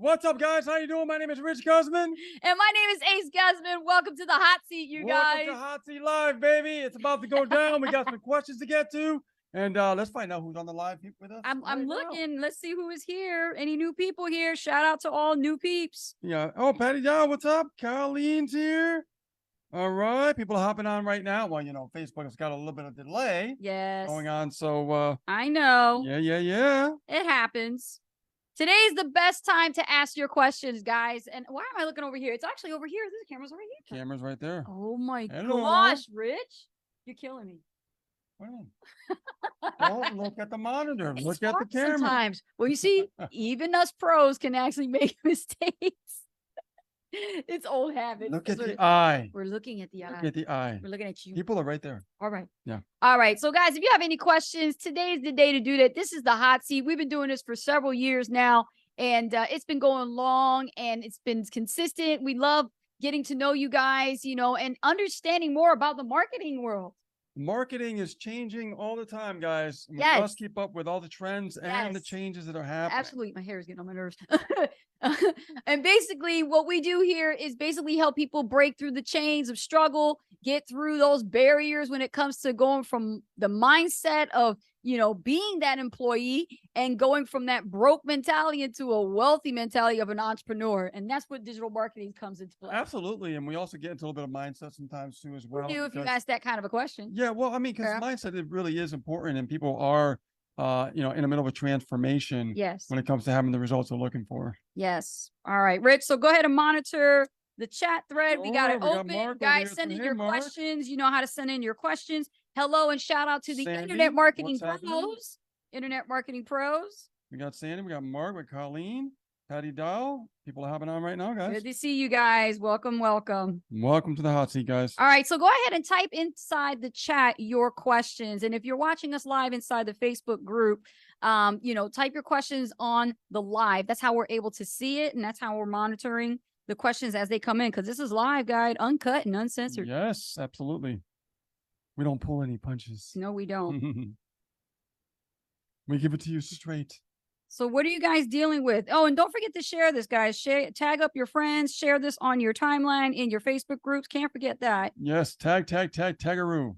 What's up, guys? How you doing? My name is Rich Guzman. And my name is Ace Guzman. Welcome to the hot seat, you guys. Welcome to Hot Seat Live, baby. It's about to go down. We got some questions to get to. And let's find out who's on the live with us. I'm looking. Let's see who is here. Any new people here? Shout out to all new peeps. Yeah. Oh, Patty Dow, what's up? Caroline's here. All right. People are hopping on right now. Well, you know, Facebook has got a little bit of delay going on. So I know. Yeah. It happens. Today's the best time to ask your questions, guys. And why am I looking over here? It's actually over here. The camera's right here. Camera's right there. Oh my Hello. gosh, Rich. You're killing me. What do you mean? Don't look at the monitor. Look at the camera. Sometimes. Well, you see, even us pros can actually make mistakes. It's old habit. Look at the eye. We're looking at the eye. Look at the eye. We're looking at you. People are right there. All right. Yeah. All right. So, guys, if you have any questions, today's the day to do that. This is the hot seat. We've been doing this for several years now, and it's been going long, and it's been consistent. We love getting to know you guys, you know, and understanding more about the marketing world. Marketing is changing all the time, guys. We Yes. must keep up with all the trends and the changes that are happening. Absolutely. My hair is getting on my nerves. And basically what we do here is basically help people break through the chains of struggle, get through those barriers when it comes to going from the mindset of, you know, being that employee and going from that broke mentality into a wealthy mentality of an entrepreneur. And that's what digital marketing comes into play. Absolutely. And we also get into a little bit of mindset sometimes too as well. We do if you ask that kind of a question. Yeah, well, I mean, because mindset, it really is important, and people are you know, in the middle of a transformation when it comes to having the results they're looking for. Yes. All right, Rich. So go ahead and monitor the chat thread. We got it open. Guys, send in your questions. You know how to send in your questions. Hello and shout out to the Internet Marketing Pros. Internet Marketing Pros. We got Sandy, we got Mark, we got Colleen, Patty Dow. People are hopping on right now, guys. Good to see you guys. Welcome, welcome. Welcome to the hot seat, guys. All right, so go ahead and type inside the chat your questions. And if you're watching us live inside the Facebook group, you know, type your questions on the live. That's how we're able to see it, and that's how we're monitoring the questions as they come in, because this is live, guide, uncut and uncensored. Yes, absolutely. We don't pull any punches. No, we don't. We give it to you straight. So what are you guys dealing with? Oh, and don't forget to share this, guys. Tag up your friends. Share this on your timeline in your Facebook groups. Can't forget that. Yes, tagaroo.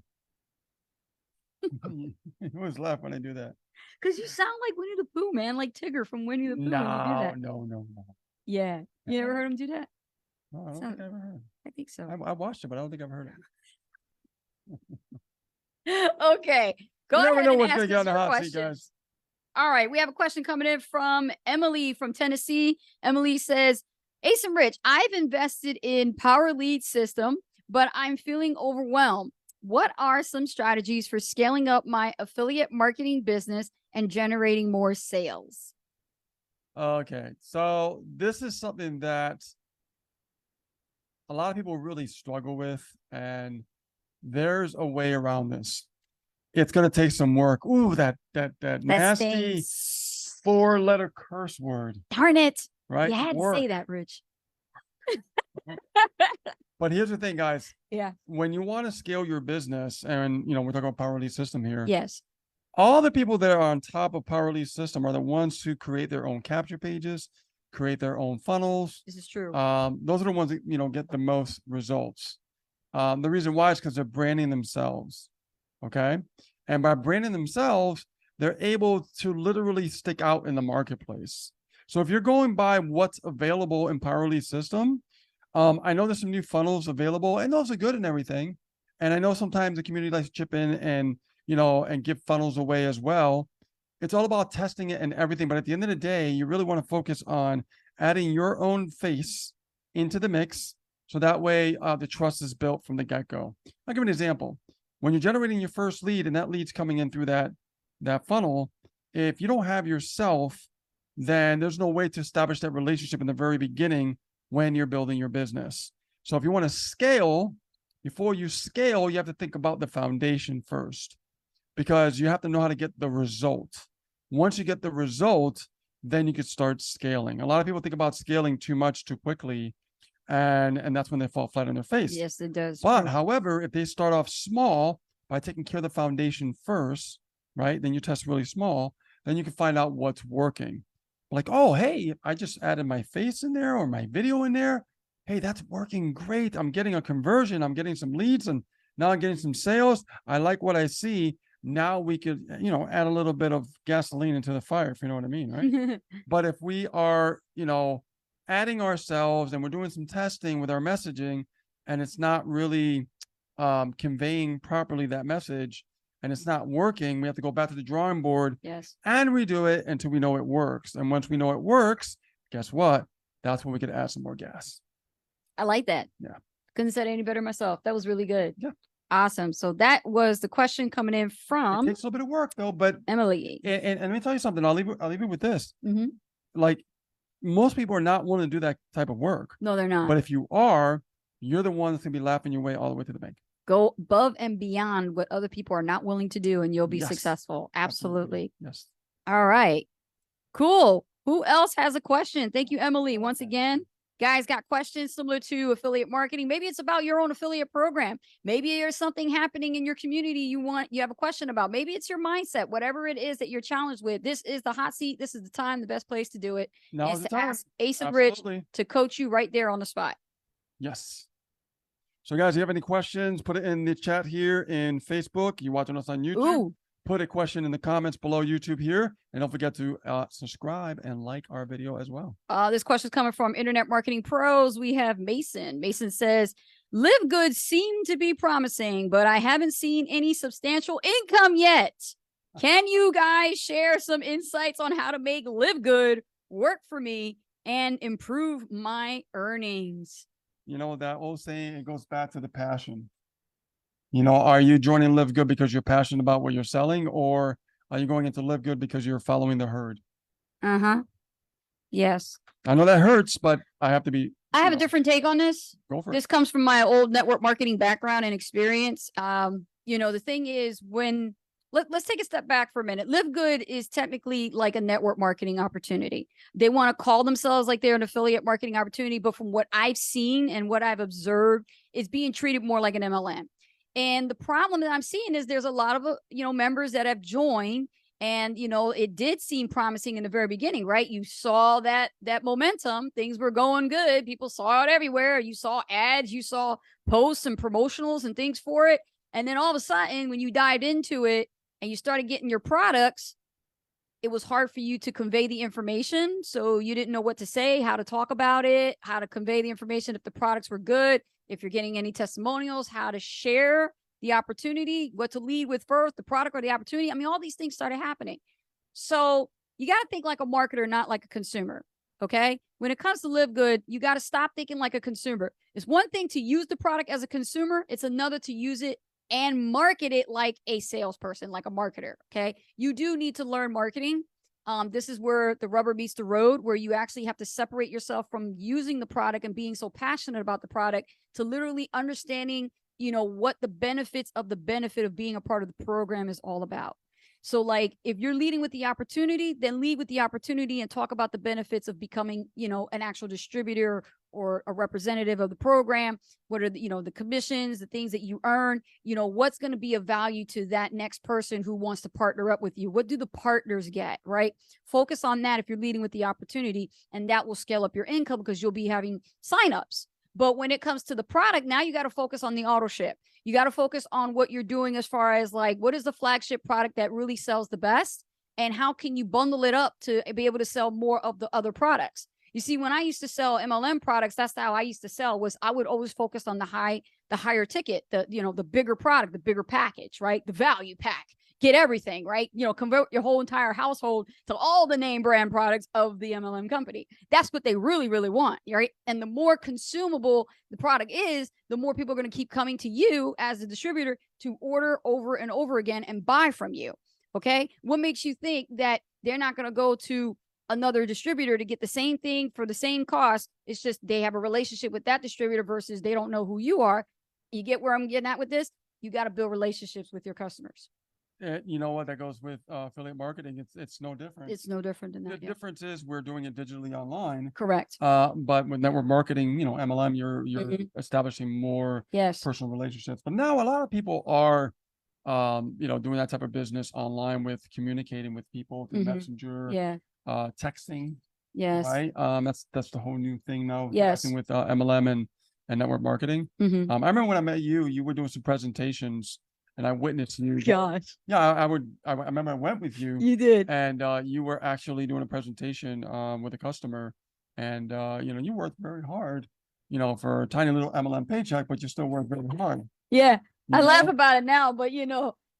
You always laugh when I do that. Because you sound like Winnie the Pooh, man, like Tigger from Winnie the Pooh. No. Yeah. You never heard him do that? No, I don't think I ever heard it. I think so. I watched it, but I don't think I've heard it. Okay. Go ahead and ask us your questions. Guys. All right. We have a question coming in from Emily from Tennessee. Emily says, Ace and Rich, I've invested in Power Lead System, but I'm feeling overwhelmed. What are some strategies for scaling up my affiliate marketing business and generating more sales? Okay. So this is something that a lot of people really struggle with, and there's a way around this. It's going to take some work. Ooh, that nasty 4-letter curse word. Darn it. Right? You had to say that, Rich. But here's the thing, guys. Yeah. When you want to scale your business, and you know, we're talking about Power Lead System here. Yes. All the people that are on top of Power Lead System are the ones who create their own capture pages, create their own funnels. This is true. Those are the ones that, you know, get the most results. The reason why is because they're branding themselves. Okay. And by branding themselves, they're able to literally stick out in the marketplace. So if you're going by what's available in Power Lead System, I know there's some new funnels available, and those are good and everything. And I know sometimes the community likes to chip in and, you know, and give funnels away as well. It's all about testing it and everything. But at the end of the day, you really want to focus on adding your own face into the mix. So that way the trust is built from the get-go. I'll give an example. When you're generating your first lead and that lead's coming in through that funnel, if you don't have yourself, then there's no way to establish that relationship in the very beginning when you're building your business. So if you want to scale, before you scale, you have to think about the foundation first, because you have to know how to get the result. Once you get the result, then you can start scaling. A lot of people think about scaling too much too quickly, and that's when they fall flat on their face. Yes, it does. But however, if they start off small by taking care of the foundation first, right? Then you test really small, then you can find out what's working. Like, oh, hey, I just added my face in there or my video in there. Hey, that's working great. I'm getting a conversion. I'm getting some leads, and now I'm getting some sales. I like what I see. Now we could, add a little bit of gasoline into the fire, if you know what I mean, right? But if we are, adding ourselves and we're doing some testing with our messaging, and it's not really conveying properly that message, and it's not working, we have to go back to the drawing board Yes. and redo it until we know it works. And once we know it works, guess what? That's when we could add some more gas. I like that. Yeah. Couldn't say it any better myself. That was really good. Yeah. Awesome. So that was the question coming in It from takes a little bit of work though, but Emily. and let me tell you something. I'll leave it with this. Mm-hmm. Like, most people are not willing to do that type of work. No, they're not. But if you are, you're the one that's gonna be laughing your way all the way to the bank. Go above and beyond what other people are not willing to do, and you'll be Yes. successful. Absolutely. Yes. All right. Cool. Who else has a question? Thank you, Emily. Once again, guys, got questions similar to affiliate marketing. Maybe it's about your own affiliate program. Maybe there's something happening in your community you have a question about. Maybe it's your mindset, whatever it is that you're challenged with. This is the hot seat. This is the time, the best place to do it. Now is is the to time. ask Ace and Rich Absolutely. to coach you right there on the spot. Yes. So guys, if you have any questions, put it in the chat here in Facebook. You watching us on YouTube? Ooh. Put a question in the comments below YouTube here. And don't forget to subscribe and like our video as well. This question is coming from Internet Marketing Pros. We have Mason. Mason says, Live Good seem to be promising, but I haven't seen any substantial income yet. Can you guys share some insights on how to make Live Good work for me and improve my earnings? You know, that old saying, it goes back to the passion. Are you joining Live Good because you're passionate about what you're selling, or are you going into Live Good because you're following the herd? Uh-huh. Yes. I know that hurts, but I have a different take on this. Go for it. This comes from my old network marketing background and experience. The thing is, when let's take a step back for a minute. Live Good is technically like a network marketing opportunity. They want to call themselves like they're an affiliate marketing opportunity, but from what I've seen and what I've observed, it's being treated more like an MLM. And the problem that I'm seeing is there's a lot of, members that have joined, and, it did seem promising in the very beginning, right? You saw that momentum, things were going good. People saw it everywhere. You saw ads, you saw posts and promotionals and things for it. And then all of a sudden, when you dived into it and you started getting your products, it was hard for you to convey the information. So you didn't know what to say, how to talk about it, how to convey the information if the products were good, if you're getting any testimonials, how to share the opportunity, what to lead with first, the product or the opportunity. I mean, all these things started happening. So you got to think like a marketer, not like a consumer. Okay. When it comes to Live Good, you got to stop thinking like a consumer. It's one thing to use the product as a consumer. It's another to use it and market it like a salesperson, like a marketer. Okay. You do need to learn marketing. This is where the rubber meets the road, where you actually have to separate yourself from using the product and being so passionate about the product to literally understanding, what the benefits of the benefit of being a part of the program is all about. So like, if you're leading with the opportunity, then lead with the opportunity and talk about the benefits of becoming, an actual distributor or a representative of the program. What are the commissions, the things that you earn, what's going to be of value to that next person who wants to partner up with you? What do the partners get, right? Focus on that if you're leading with the opportunity, and that will scale up your income because you'll be having signups. But when it comes to the product, now you got to focus on the auto ship. You got to focus on what you're doing as far as like, what is the flagship product that really sells the best? And how can you bundle it up to be able to sell more of the other products? You see, when I used to sell MLM products, that's how I used to sell. Was I would always focus on the higher ticket, the bigger product, the bigger package, right? The value pack. Get everything, right? Convert your whole entire household to all the name brand products of the MLM company. That's what they really, really want, right? And the more consumable the product is, the more people are going to keep coming to you as a distributor to order over and over again and buy from you. Okay. What makes you think that they're not going to go to another distributor to get the same thing for the same cost? It's just they have a relationship with that distributor versus they don't know who you are. You get where I'm getting at with this? You got to build relationships with your customers. You know what? That goes with affiliate marketing. It's no different. It's no different than that. The difference is we're doing it digitally online. Correct. But with network marketing, MLM, you're establishing more personal relationships. But now a lot of people are, doing that type of business online with communicating with people through Messenger. Yeah. texting, Yes. right? That's the whole new thing now. Yes. Texting with MLM and network marketing. Mhm. I remember when I met you, you were doing some presentations, and I witnessed you. Gosh, Yeah, I remember I went with you, you did. and you were actually doing a presentation with a customer, and you worked very hard, for a tiny little MLM paycheck, but you still worked very hard. Yeah, I You laugh know? about it now, but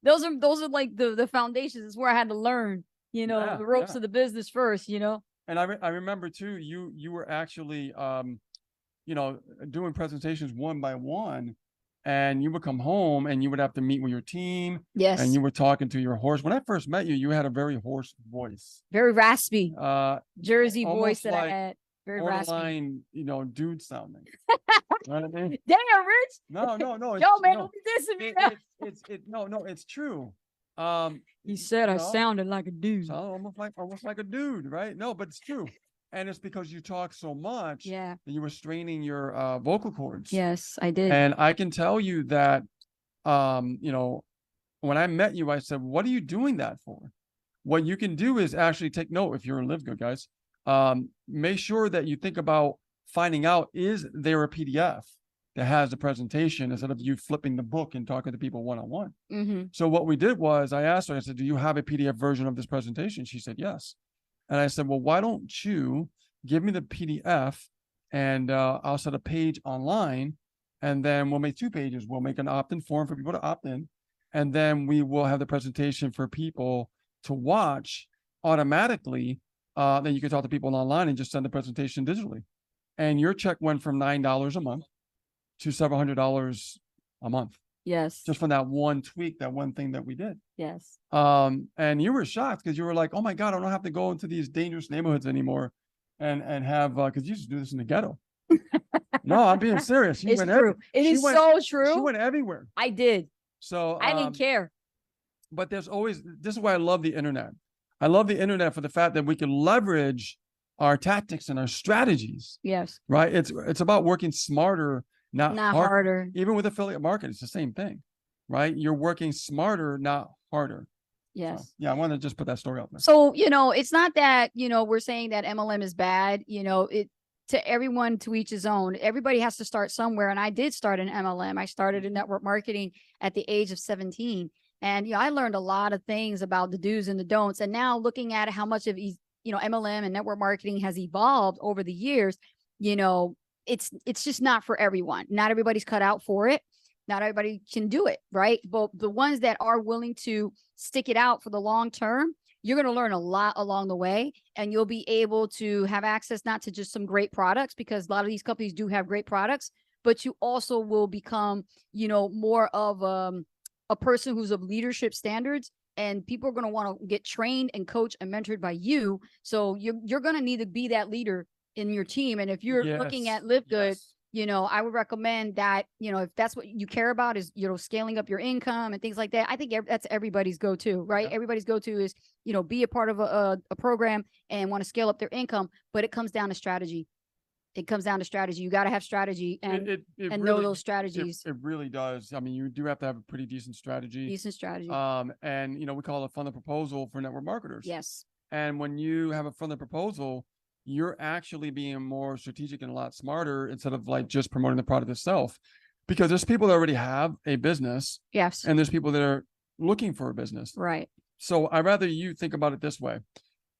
those are like the foundations. It's where I had to learn, Yeah, the ropes yeah. of the business first. And I remember too, you were actually doing presentations one by one, and you would come home and you would have to meet with your team, and Yes, you were talking to your horse. When I first met you, you had a very hoarse voice, very raspy Jersey voice almost that I like had. Very raspy. borderline, dude sounding. You know what I mean? Damn, Rich. No, no, Yo, man, no, don't be dissing me now. no, it's true. He said I know, sounded like a dude. So almost like a dude, right? No, but it's true. And it's because you talk so much Yeah. that you were straining your vocal cords. Yes, I did. And I can tell you that when I met you, I said, what are you doing that for? What you can do is actually take note if you're in Live Good, guys. Make sure that you think about finding out, is there a PDF that has the presentation instead of you flipping the book and talking to people one-on-one? Mm-hmm. So what we did was I asked her, I said, do you have a PDF version of this presentation? She said, yes. And I said, well, why don't you give me the PDF, and I'll set a page online, and then we'll make 2 pages. We'll make an opt-in form for people to opt in, and then we will have the presentation for people to watch automatically. Then you can talk to people online and just send the presentation digitally. And your check went from $9 a month to several $100 a month, Yes. just from that one tweak, that one thing that we did. Yes. And you were shocked because you were like, oh my God, I don't have to go into these dangerous neighborhoods anymore and have, because you used to do this in the ghetto. No, I'm being serious. It's true. It is so true. She went everywhere. I did. So I didn't care. But there's always, this is why I love the internet. I love the internet for the fact that we can leverage our tactics and our strategies. Yes. Right. It's about working smarter, not harder. Even with affiliate marketing, it's the same thing. Right. You're working smarter, not harder. Yes. So, yeah, I want to just put that story out there. So, it's not that, we're saying that MLM is bad, to everyone, to each his own. Everybody has to start somewhere. And I did start in MLM. I started in network marketing at the age of 17. And, I learned a lot of things about the do's and the don'ts. And now looking at how much of, MLM and network marketing has evolved over the years, it's just not for everyone. Not everybody's cut out for it. Not everybody can do it, right? But the ones that are willing to stick it out for the long term, you're going to learn a lot along the way, and you'll be able to have access not to just some great products, because a lot of these companies do have great products, but you also will become, more of a person who's of leadership standards, and people are going to want to get trained and coached and mentored by you. So you're going to need to be that leader in your team. And if you're looking at Live Good, I would recommend that, if that's what you care about is, scaling up your income and things like that. I think that's everybody's go-to, right? Yeah. Everybody's go-to is, be a part of a program and want to scale up their income, but it comes down to strategy. It comes down to strategy. You got to have strategy and really, know those strategies. It really does. I mean, you do have to have a pretty decent strategy. And we call it a funded proposal for network marketers. Yes. And when you have a funded proposal, you're actually being more strategic and a lot smarter instead of like just promoting the product itself, because there's people that already have a business. Yes. And there's people that are looking for a business. Right. So I'd rather you think about it this way.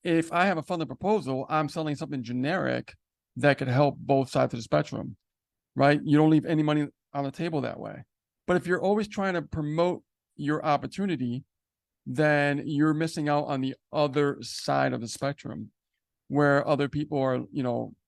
If I have a funded proposal, I'm selling something generic that could help both sides of the spectrum, right? You don't leave any money on the table that way. But if you're always trying to promote your opportunity, then you're missing out on the other side of the spectrum, where other people are,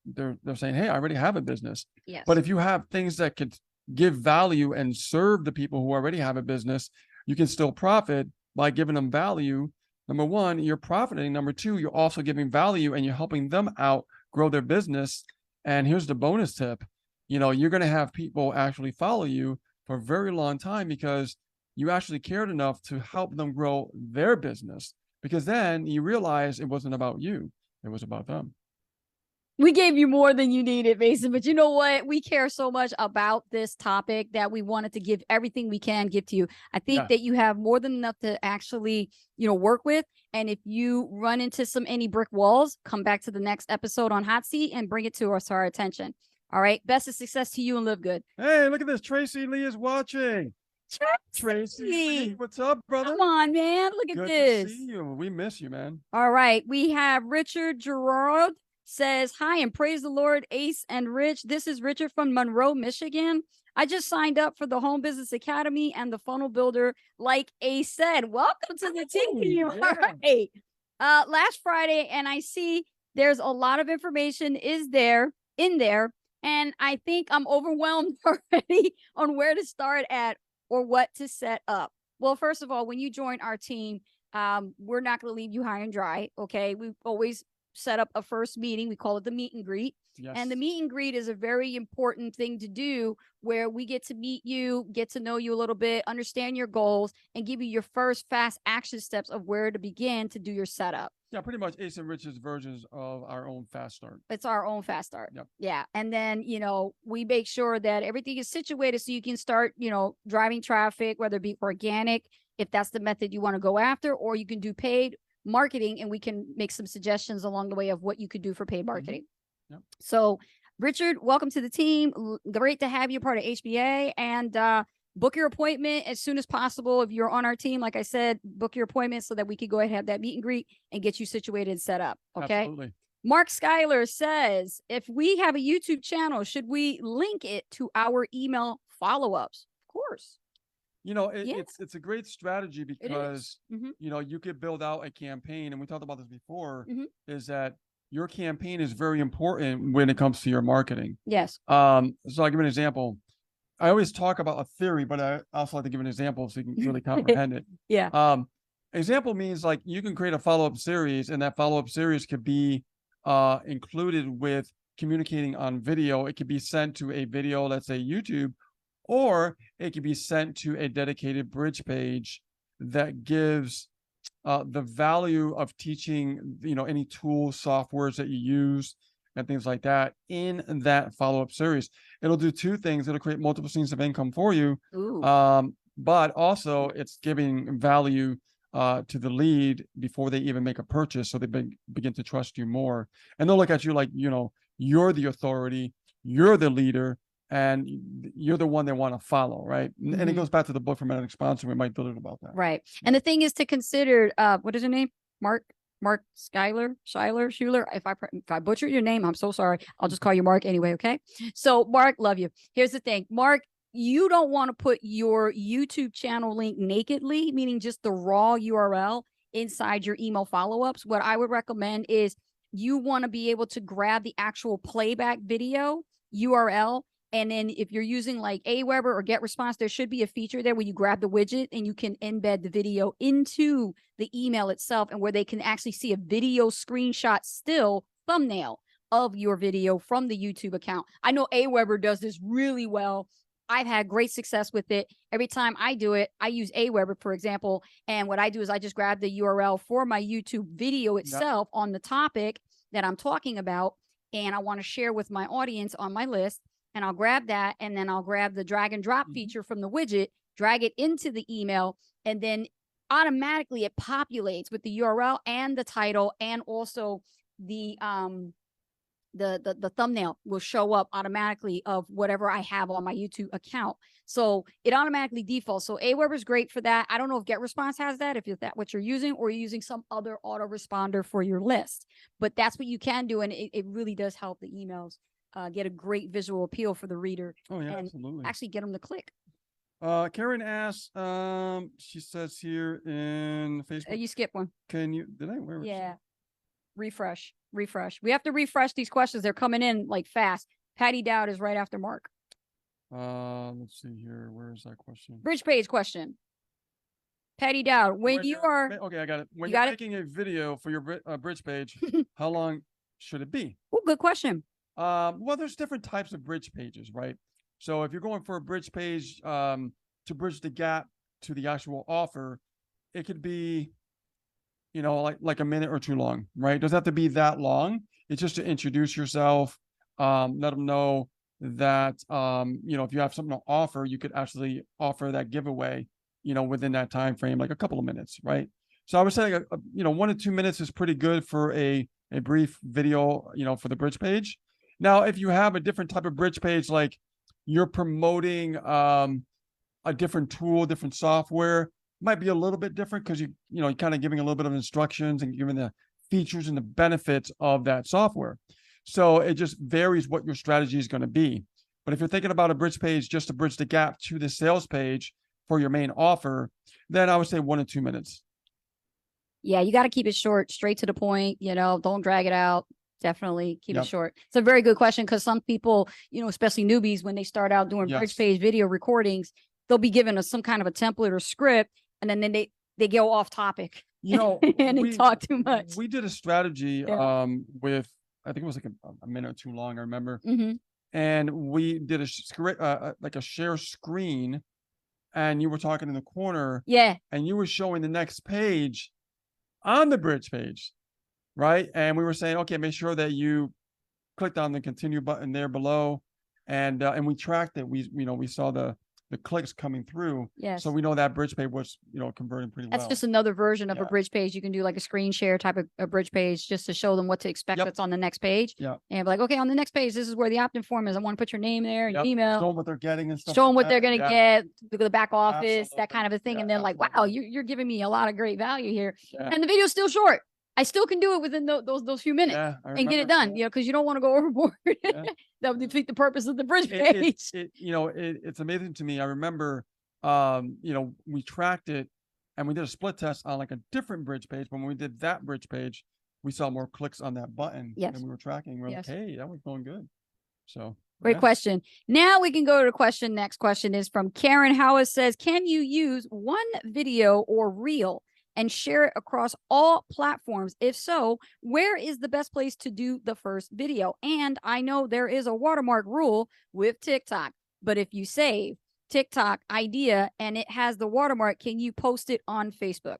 they're saying, hey, I already have a business. Yes. But if you have things that could give value and serve the people who already have a business, you can still profit by giving them value. Number one, you're profiting. Number two, you're also giving value and you're helping them out grow their business. And here's the bonus tip. You're going to have people actually follow you for a very long time because you actually cared enough to help them grow their business, because then you realize it wasn't about you. It was about them. We gave you more than you needed, Mason. But you know what? We care so much about this topic that we wanted to give everything we can give to you. I think that you have more than enough to actually, work with. And if you run into any brick walls, come back to the next episode on Hot Seat and bring it to us, our attention. All right. Best of success to you and live good. Hey, look at this. Tracy Lee is watching. Tracy Lee, what's up, brother? Come on, man. Look at Good this. to see you. We miss you, man. All right. We have Richard Gerard says, hi and praise the Lord, Ace and Rich. This is Richard from Monroe, Michigan. I just signed up for the Home Business Academy and the Funnel Builder. Like Ace said, welcome to the team. Yeah. All right. Last Friday, and I see there's a lot of information in there. And I think I'm overwhelmed already on where to start at or what to set up. Well, first of all, when you join our team, we're not going to leave you high and dry. Okay. We always set up a first meeting. We call it the meet and greet. Yes. And the meet and greet is a very important thing to do where we get to meet you, get to know you a little bit, understand your goals, and give you your first fast action steps of where to begin to do your setup. Yeah, pretty much Ace and Rich's versions of our own fast start. It's our own fast start. Yep. Yeah. And then, we make sure that everything is situated so you can start, driving traffic, whether it be organic, if that's the method you want to go after, or you can do paid marketing, and we can make some suggestions along the way of what you could do for paid marketing. Yep. So, Richard, welcome to the team. Great to have you part of HBA, and book your appointment as soon as possible. If you're on our team, like I said, book your appointment so that we could go ahead and have that meet and greet and get you situated and set up. Okay. Absolutely. Mark Schuyler says, if we have a YouTube channel, should we link it to our email follow-ups? Of course. It's a great strategy because, Mhm. you could build out a campaign, and we talked about this before, Mhm. is that your campaign is very important when it comes to your marketing. Yes. So I'll give an example. I always talk about a theory, but I also like to give an example so you can really comprehend it. Yeah. Example means like you can create a follow-up series, and that follow-up series could be included with communicating on video. It could be sent to a video, let's say YouTube, or it could be sent to a dedicated bridge page that gives the value of teaching, any tools, softwares that you use and things like that in that follow-up series. It'll do two things. It'll create multiple streams of income for you. Ooh. But also it's giving value to the lead before they even make a purchase. So they begin to trust you more. And they'll look at you like, you're the authority, you're the leader, and you're the one they want to follow, right? And it goes back to the book from Magnetic Sponsor. We might build it about that. Right. And the thing is to consider, what is your name? Mark Schuyler. If I butchered your name, I'm so sorry. I'll just call you Mark anyway. Okay. So Mark, love you. Here's the thing, Mark, you don't want to put your YouTube channel link nakedly, meaning just the raw URL inside your email follow-ups. What I would recommend is you want to be able to grab the actual playback video URL. And then if you're using like Aweber or GetResponse, there should be a feature there where you grab the widget and you can embed the video into the email itself, and where they can actually see a video screenshot still thumbnail of your video from the YouTube account. I know Aweber does this really well. I've had great success with it. Every time I do it, I use Aweber, for example. And what I do is I just grab the URL for my YouTube video itself on the topic that I'm talking about, and I want to share with my audience on my list. And I'll grab that, and then I'll grab the drag and drop feature from the widget, drag it into the email, and then automatically it populates with the URL and the title, and also the thumbnail will show up automatically of whatever I have on my YouTube account. So it automatically defaults. So Aweber is great for that. I don't know if GetResponse has that, if that's what you're using, or you're using some other autoresponder for your list. But that's what you can do, and it really does help the emails get a great visual appeal for the reader. Oh, yeah, and absolutely. actually get them to click. Karen asks, she says here in Facebook. You skip one. Can you, did I? Where was Yeah. Refresh. We have to refresh these questions. They're coming in like fast. Patty Dowd is right after Mark. Let's see here. Where is that question? Bridge page question. Patty Dowd, when you are. Okay, I got it. When you you're got making a video for your bridge page, how long should it be? Oh, good question. Well, there's different types of bridge pages, right? So if you're going for a bridge page to bridge the gap to the actual offer, it could be, like a minute or two long, right? It doesn't have to be that long. It's just to introduce yourself, let them know that, you know, if you have something to offer, you could actually offer that giveaway, you know, within that time frame, like a couple of minutes, right? So I would say, you know, 1 to 2 minutes is pretty good for a brief video, you know, for the bridge page. Now, if you have a different type of bridge page, like you're promoting a different tool, different software, might be a little bit different because you know, you're kind of giving a little bit of instructions and giving the features and the benefits of that software. So it just varies what your strategy is going to be. But if you're thinking about a bridge page just to bridge the gap to the sales page for your main offer, then I would say 1 to 2 minutes. Yeah, you got to keep it short, straight to the point, you know, don't drag it out. Definitely keep it Yep. short. It's a very good question because some people, you know, especially newbies, when they start out doing bridge Yes. page video recordings, they'll be given us some kind of a template or script, and then they go off topic You know, and they talk too much. we did a strategy Yeah. with, I think it was like a minute or too long, I remember. Hmm. And we did a script, like a share screen, and you were talking in the corner Yeah. and you were showing the next page on the bridge page, right? And we were saying, okay, make sure that you clicked on the continue button there below, and we tracked it. We know we saw the clicks coming through, Yes. so we know that bridge page was, you know, converting pretty That's well. just another version of a Yeah. bridge page. You can do like a screen share type of a bridge page just to show them what to expect Yep. that's on the next page. Yeah. And be like, okay, on the next page, this is where the opt-in form is. I want to put your name there, your Yep. email, Show them what they're getting and stuff. show them like what they're that. going to Yeah. get, the back office, that Absolutely. kind of a thing. Yeah, And then like, wow, absolutely. you're giving me a lot of great value here. Yeah. And the video's still short. I still can do it within those few minutes Yeah, I and get it remember. done, Yeah. you know, because you don't want to go overboard. Yeah. That would defeat the purpose of the bridge It, page. you know, it's amazing to me. I remember, you know, we tracked it and we did a split test on like a different bridge page. But when we did that bridge page, we saw more clicks on that button Yes. than we were tracking. We're Yes. like, hey, that was going good. So Great yeah. question. Now we can go to the question. Next question is from Karen Howes says, can you use one video or reel and share it across all platforms? If so, where is the best place to do the first video? And I know there is a watermark rule with TikTok, but if you save TikTok idea and it has the watermark, can you post it on Facebook?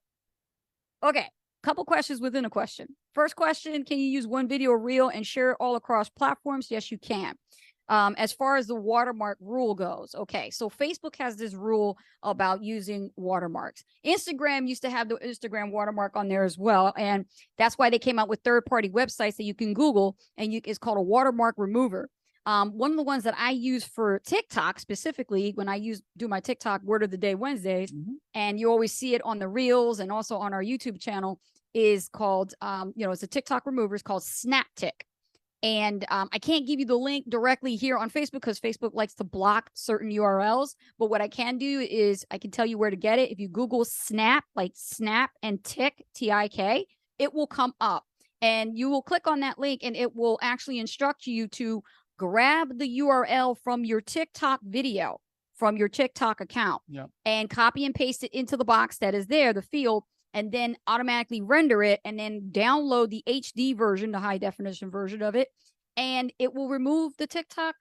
Okay, couple questions within a question. First question, can you use one video or reel and share it all across platforms? Yes, you can. As far as the watermark rule goes, okay, so Facebook has this rule about using watermarks. Instagram used to have the Instagram watermark on there as well, and that's why they came out with third-party websites that you can Google, and it's called a watermark remover. One of the ones that I use for TikTok specifically, when I do my TikTok Word of the Day Wednesdays, and you always see it on the Reels and also on our YouTube channel, is called, you know, it's a TikTok remover. It's called SnapTik. And I can't give you the link directly here on Facebook because Facebook likes to block certain URLs. But what I can do is I can tell you where to get it. If you Google Snap, like Snap and Tik, Tik, it will come up. And you will click on that link and it will actually instruct you to grab the URL from your TikTok video, from your TikTok account, and copy and paste it into the box that is there, the field, and then automatically render it and then download the HD version, the high definition version of it, and it will remove the TikTok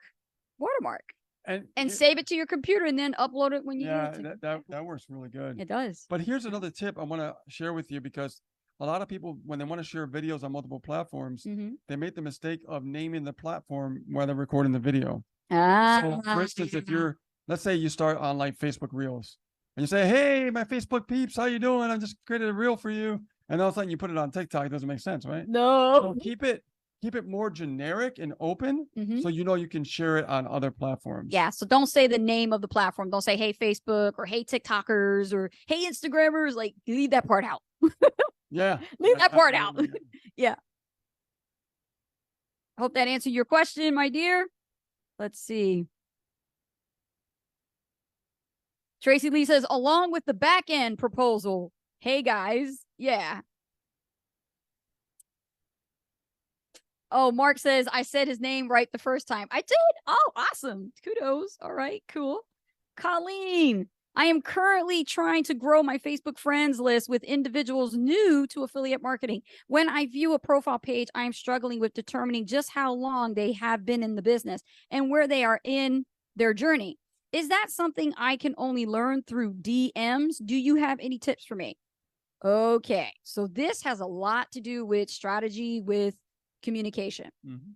watermark and save it to your computer and then upload it when you need it. That works really good. It does. But here's another tip I want to share with you, because a lot of people, when they want to share videos on multiple platforms, they make the mistake of naming the platform while they're recording the video. So for instance, if you're, let's say you start on like Facebook Reels and you say, hey, my Facebook peeps, how you doing? I just created a reel for you. And all of a sudden you put it on TikTok. It doesn't make sense, right? No. So keep it more generic and open, so you know you can share it on other platforms. Yeah. So don't say the name of the platform. Don't say, hey, Facebook, or hey, TikTokers, or hey, Instagrammers. Like, leave that part out. Yeah. Leave that part out. Absolutely. Yeah. Hope that answered your question, my dear. Let's see. Tracy Lee says, along with the back end proposal. Hey, guys. Yeah. Oh, Mark says, I said his name right the first time. I did. Oh, awesome. Kudos. All right, cool. Colleen, I am currently trying to grow my Facebook friends list with individuals new to affiliate marketing. When I view a profile page, I am struggling with determining just how long they have been in the business and where they are in their journey. Is that something I can only learn through DMs? Do you have any tips for me? Okay, so this has a lot to do with strategy with communication. Mhm.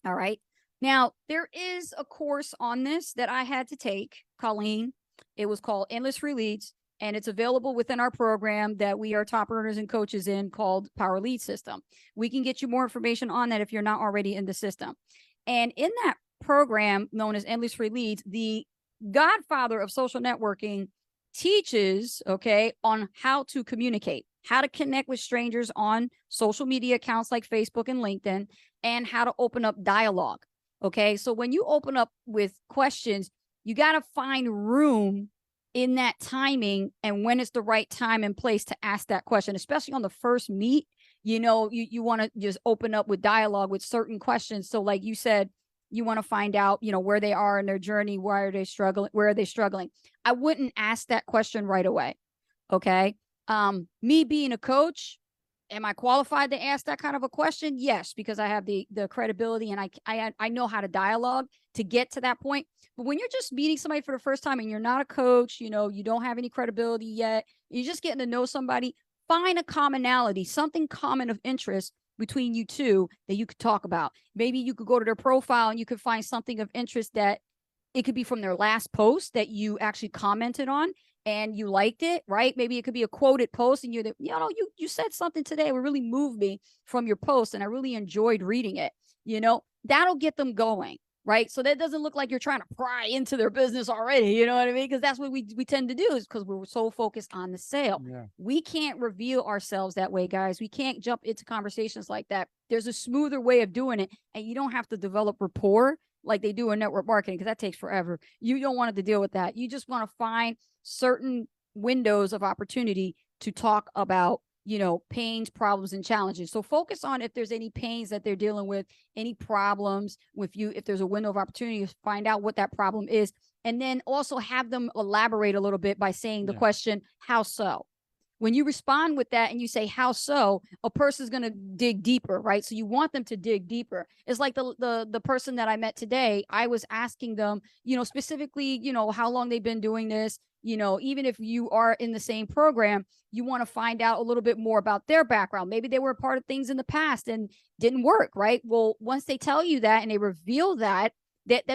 All right. Now, there is a course on this that I had to take, Colleen. It was called Endless Free Leads, and it's available within our program that we are top earners and coaches in, called Power Lead System. We can get you more information on that if you're not already in the system. And in that program known as Endless Free Leads, the godfather of social networking teaches, okay, on how to communicate, how to connect with strangers on social media accounts like Facebook and LinkedIn, and how to open up dialogue. Okay. So when you open up with questions, you got to find room in that timing and when it's the right time and place to ask that question, especially on the first meet. You want to just open up with dialogue with certain questions. So like you said, you want to find out, where they are in their journey. Why are they struggling? Where are they struggling? I wouldn't ask that question right away. Okay. Me being a coach, am I qualified to ask that kind of a question? Yes, because I have the credibility and I know how to dialogue to get to that point. But when you're just meeting somebody for the first time and you're not a coach, you don't have any credibility yet, you're just getting to know somebody, find a commonality, something common of interest between you two that you could talk about. Maybe you could go to their profile and you could find something of interest that it could be from their last post that you actually commented on and you liked it, right? Maybe it could be a quoted post and you said something today that really moved me from your post and I really enjoyed reading it. That'll get them going, right? So that doesn't look like you're trying to pry into their business already. You know what I mean? Because that's what we tend to do, is because we're so focused on the sale. Yeah. We can't reveal ourselves that way, guys. We can't jump into conversations like that. There's a smoother way of doing it, and you don't have to develop rapport like they do in network marketing, because that takes forever. You don't want to deal with that. You just want to find certain windows of opportunity to talk about, pains, problems, and challenges. So focus on if there's any pains that they're dealing with, any problems with you. If there's a window of opportunity, find out what that problem is. And then also have them elaborate a little bit by saying the question, how so? When you respond with that and you say, how so, a person's going to dig deeper, right? So you want them to dig deeper. It's like the person that I met today. I was asking them, specifically, how long they've been doing this. Even if you are in the same program, you want to find out a little bit more about their background. Maybe they were a part of things in the past and didn't work, right? Well, once they tell you that and they reveal that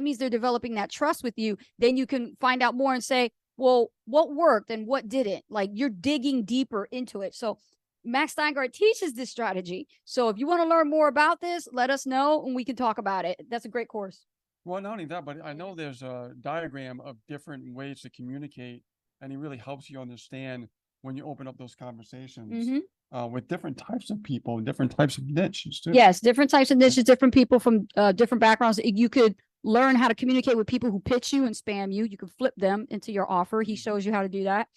means they're developing that trust with you. Then you can find out more and say, well, what worked and what didn't? Like, you're digging deeper into it. So Max Steingart teaches this strategy. So if you want to learn more about this, let us know and we can talk about it. That's a great course. Well, not only that, but I know there's a diagram of different ways to communicate, and it really helps you understand when you open up those conversations with different types of people, different types of niches too. Yes, different types of niches, different people from different backgrounds. You could learn how to communicate with people who pitch you and spam you. You can flip them into your offer. He shows you how to do that.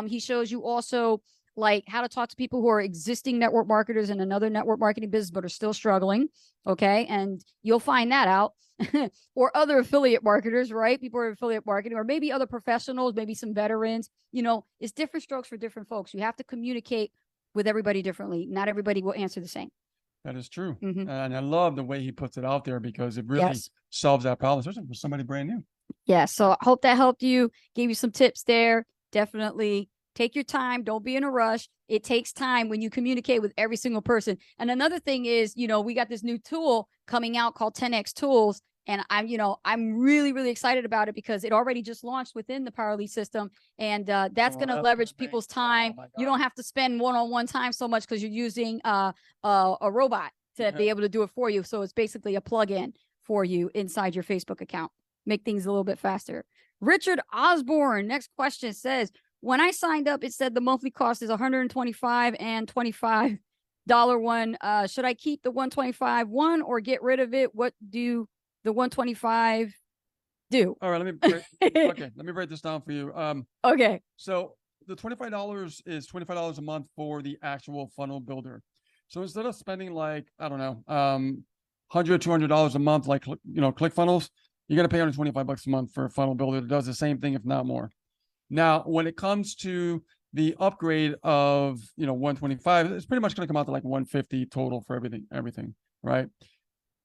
He shows you also like how to talk to people who are existing network marketers in another network marketing business, but are still struggling. Okay. And you'll find that out. Or other affiliate marketers, right? People are affiliate marketing, or maybe other professionals, maybe some veterans. It's different strokes for different folks. You have to communicate with everybody differently. Not everybody will answer the same. That is true. And I love the way he puts it out there, because it really Yes. solves that problem, especially for somebody brand new. Yeah. So I hope that helped you, gave you some tips there. Definitely take your time. Don't be in a rush. It takes time when you communicate with every single person. And another thing is, we got this new tool coming out called 10X Tools. And I'm really, really excited about it because it already just launched within the Power Lead system. And that's going to leverage people's time. You don't have to spend one-on-one time so much because you're using a robot to be able to do it for you. So it's basically a plug-in for you inside your Facebook account. Make things a little bit faster. Richard Osborne, next question says, when I signed up, it said the monthly cost is $125 and $25 one. Should I keep the $125 one or get rid of it? What do the $125 do? All right, let me break this down for you. Okay. So the $25 is $25 a month for the actual funnel builder. So instead of spending like, I don't know, $100, $200 a month, like, ClickFunnels, you're going to pay $125 a month for a funnel builder that does the same thing, if not more. Now, when it comes to the upgrade of, 125, it's pretty much going to come out to like 150 total for everything, right?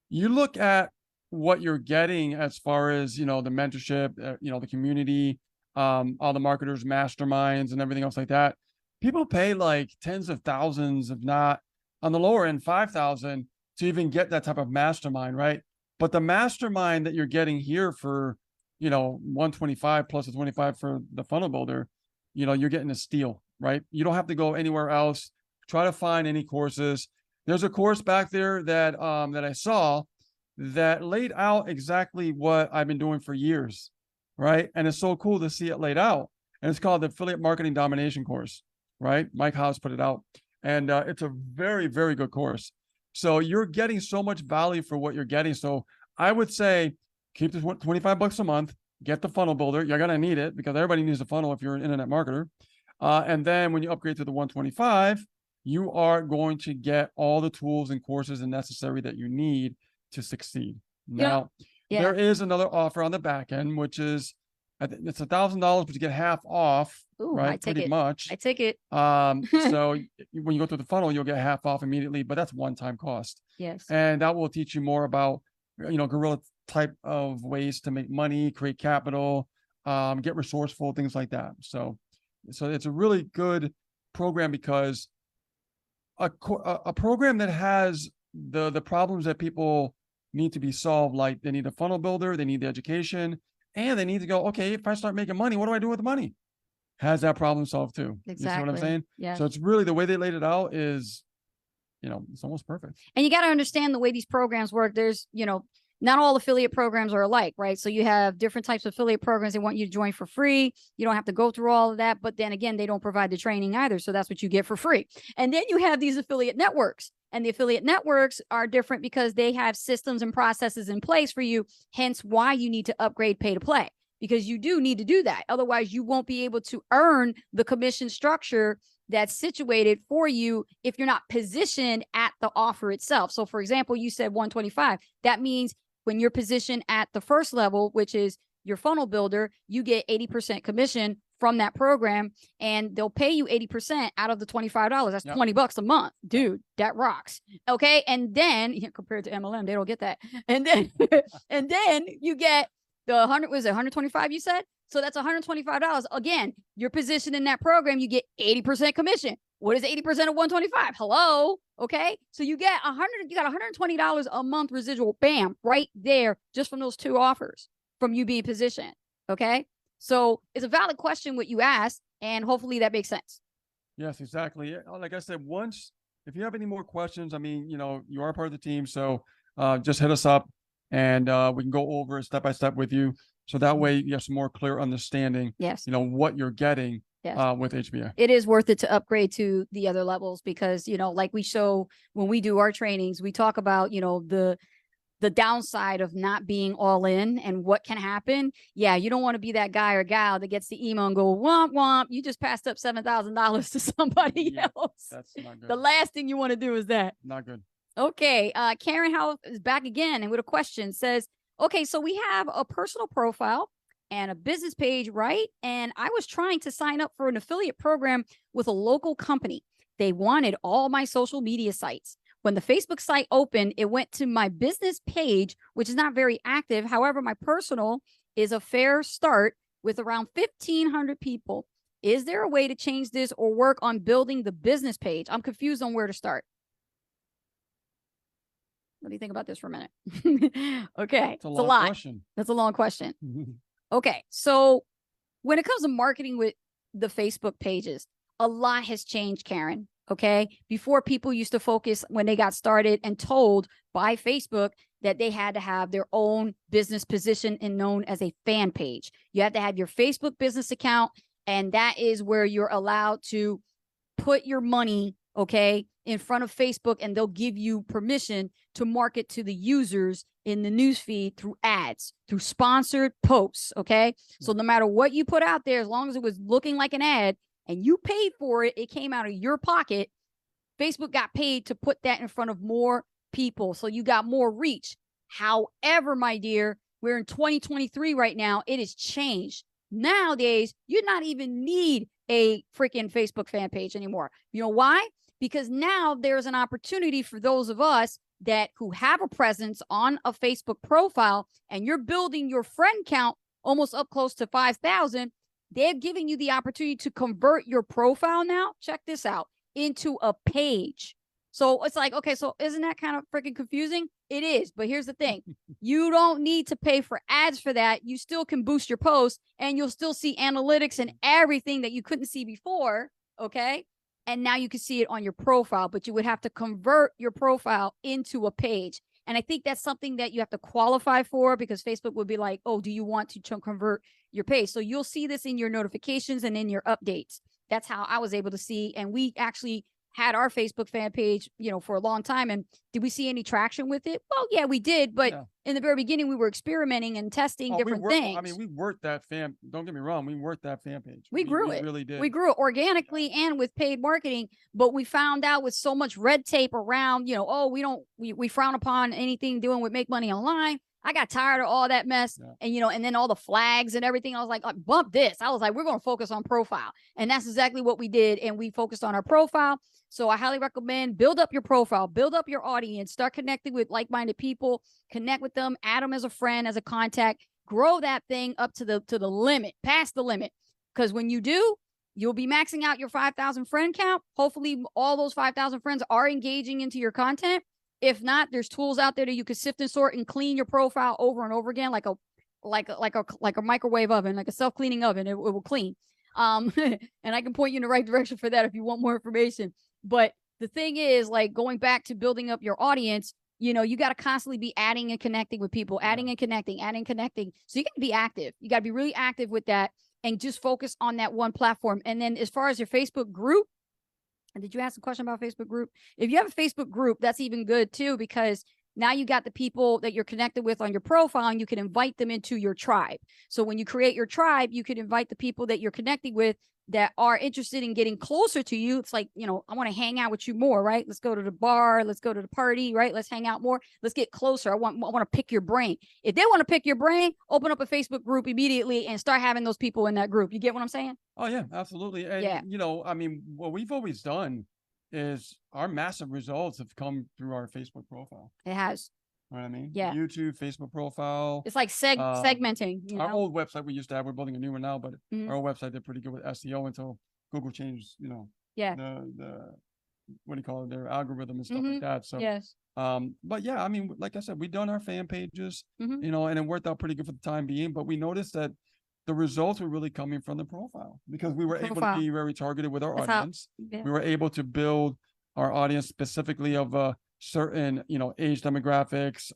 You look at what you're getting as far as, the mentorship, the community, all the marketers, masterminds, and everything else like that. People pay like tens of thousands, if not on the lower end, 5,000 to even get that type of mastermind, right? But the mastermind that you're getting here for, 125 plus the 25 for the funnel builder, you're getting a steal, right? You don't have to go anywhere else. Try to find any courses. There's a course back there that I saw that laid out exactly what I've been doing for years, right? And it's so cool to see it laid out. And it's called the Affiliate Marketing Domination course, right? Mike House put it out. And it's a very, very good course. So you're getting so much value for what you're getting. So I would say keep the $25 a month, get the funnel builder. You're going to need it because everybody needs a funnel if you're an internet marketer. And then when you upgrade to the 125, you are going to get all the tools and courses and necessary that you need to succeed. Now, there is another offer on the back end, which is, I think it's $1,000, but you get half off. Ooh, right? I take Pretty it. much. I take it. So when you go through the funnel, you'll get half off immediately, but that's one-time cost. Yes. And that will teach you more about, guerrilla type of ways to make money, create capital, get resourceful, things like that. So it's a really good program because a program that has the problems that people need to be solved, like they need a funnel builder, they need the education, and they need to go, okay, if I start making money, what do I do with the money? Has that problem solved too. Exactly. You see what I'm saying? Yeah. So it's really the way they laid it out is, it's almost perfect. And you got to understand the way these programs work. There's, not all affiliate programs are alike, right? So you have different types of affiliate programs. They want you to join for free. You don't have to go through all of that. But then again, they don't provide the training either. So that's what you get for free. And then you have these affiliate networks. And the affiliate networks are different because they have systems and processes in place for you. Hence why you need to upgrade pay to play, because you do need to do that. Otherwise, you won't be able to earn the commission structure that's situated for you if you're not positioned at the offer itself. So for example, you said 125. That means when you're positioned at the first level, which is your funnel builder, you get 80% commission from that program, and they'll pay you 80% out of the $25. That's $20 a month. Dude, that rocks. Okay. And then compared to MLM, they don't get that. And then, and then you get the 125 you said? So that's $125. Again, you're positioned in that program, you get 80% commission. What is 80% of 125? Hello. Okay. So you get you got $120 a month residual, bam, right there, just from those two offers from you being positioned. Okay. So it's a valid question what you asked, and hopefully that makes sense. Yes, exactly. Like I said, if you have any more questions, you are part of the team. So just hit us up and we can go over it step by step with you. So that way you have some more clear understanding, yes, what you're getting with HBA. It is worth it to upgrade to the other levels because, like we show when we do our trainings, we talk about, the downside of not being all in and what can happen. Yeah, you don't want to be that guy or gal that gets the email and go, womp, womp. You just passed up $7,000 to somebody else. That's not good. The last thing you want to do is that. Not good. Okay. Karen Howe is back again and with a question. Says, okay, so we have a personal profile and a business page, right? And I was trying to sign up for an affiliate program with a local company. They wanted all my social media sites. When the Facebook site opened, it went to my business page, which is not very active. However, my personal is a fair start with around 1,500 people. Is there a way to change this or work on building the business page? I'm confused on where to start. What do you think about this for a minute? Okay. It's a lot. Question. That's a long question. Okay. So when it comes to marketing with the Facebook pages, a lot has changed, Karen. Okay. Before, people used to focus when they got started and told by Facebook that they had to have their own business position and known as a fan page. You have to have your Facebook business account. And that is where you're allowed to put your money, okay, in front of Facebook, and they'll give you permission to market to the users in the newsfeed through ads, through sponsored posts. Okay. So no matter what you put out there, as long as it was looking like an ad, and you paid for it, it came out of your pocket, Facebook got paid to put that in front of more people. So you got more reach. However, my dear, we're in 2023 right now. It has changed. Nowadays, you not even need a freaking Facebook fan page anymore. You know why? Because now there's an opportunity for those of us who have a presence on a Facebook profile, and you're building your friend count almost up close to 5,000. They're giving you the opportunity to convert your profile now, check this out, into a page. So it's like, okay, so isn't that kind of freaking confusing? It is. But here's the thing. You don't need to pay for ads for that. You still can boost your posts and you'll still see analytics and everything that you couldn't see before. Okay. And now you can see it on your profile, but you would have to convert your profile into a page. And I think that's something that you have to qualify for, because Facebook would be like, oh, do you want to convert your page? So you'll see this in your notifications and in your updates. That's how I was able to see. And we actually had our Facebook fan page, for a long time. And did we see any traction with it? Well, yeah, we did. But in the very beginning, we were experimenting and testing different things. I mean, we worked that fan. Don't get me wrong. We worked that fan page. We grew it. We really did. We grew it organically and with paid marketing. But we found out with so much red tape around, we frown upon anything doing with make money online. I got tired of all that mess and then all the flags and everything. I was like, bump this. I was like, we're going to focus on profile. And that's exactly what we did. And we focused on our profile. So I highly recommend build up your profile, build up your audience, start connecting with like-minded people, connect with them, add them as a friend, as a contact, grow that thing up to the limit, past the limit. Because when you do, you'll be maxing out your 5,000 friend count. Hopefully all those 5,000 friends are engaging into your content. If not, there's tools out there that you can sift and sort and clean your profile over and over again, like a microwave oven, like a self-cleaning oven. It will clean. And I can point you in the right direction for that if you want more information. But the thing is, like, going back to building up your audience, you got to constantly be adding and connecting with people, adding and connecting. So you got to be active. You got to be really active with that and just focus on that one platform. And then as far as your Facebook group, did you ask a question about Facebook group? If you have a Facebook group, that's even good too, because now you got the people that you're connected with on your profile and you can invite them into your tribe. So when you create your tribe, you can invite the people that you're connecting with that are interested in getting closer to you. It's like, I want to hang out with you more, right? Let's go to the bar. Let's go to the party, right? Let's hang out more. Let's get closer. I want to pick your brain. If they want to pick your brain, open up a Facebook group immediately and start having those people in that group. You get what I'm saying? Oh yeah, absolutely. And I mean, what we've always done is our massive results have come through our Facebook profile. It has. You know what I mean? Yeah. YouTube, Facebook profile. It's like segmenting. Our old website we used to have, we're building a new one now, but our old website did pretty good with SEO until Google changed, the what do you call it, their algorithm and stuff like that. So but yeah, I mean, like I said, we've done our fan pages, and it worked out pretty good for the time being, but we noticed that the results were really coming from the profile because we were able to be very targeted with our audience. We were able to build our audience specifically of a certain, age demographics,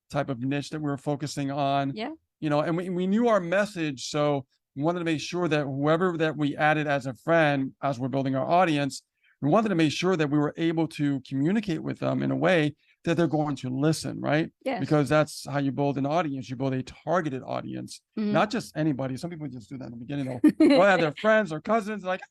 type of niche that we were focusing on. And we knew our message. So we wanted to make sure that whoever that we added as a friend, as we're building our audience, we wanted to make sure that we were able to communicate with them in a way that they're going to listen, right? Because that's how you build an audience. You build a targeted audience, not just anybody. Some people just do that in the beginning, though. Go have their friends or cousins, like,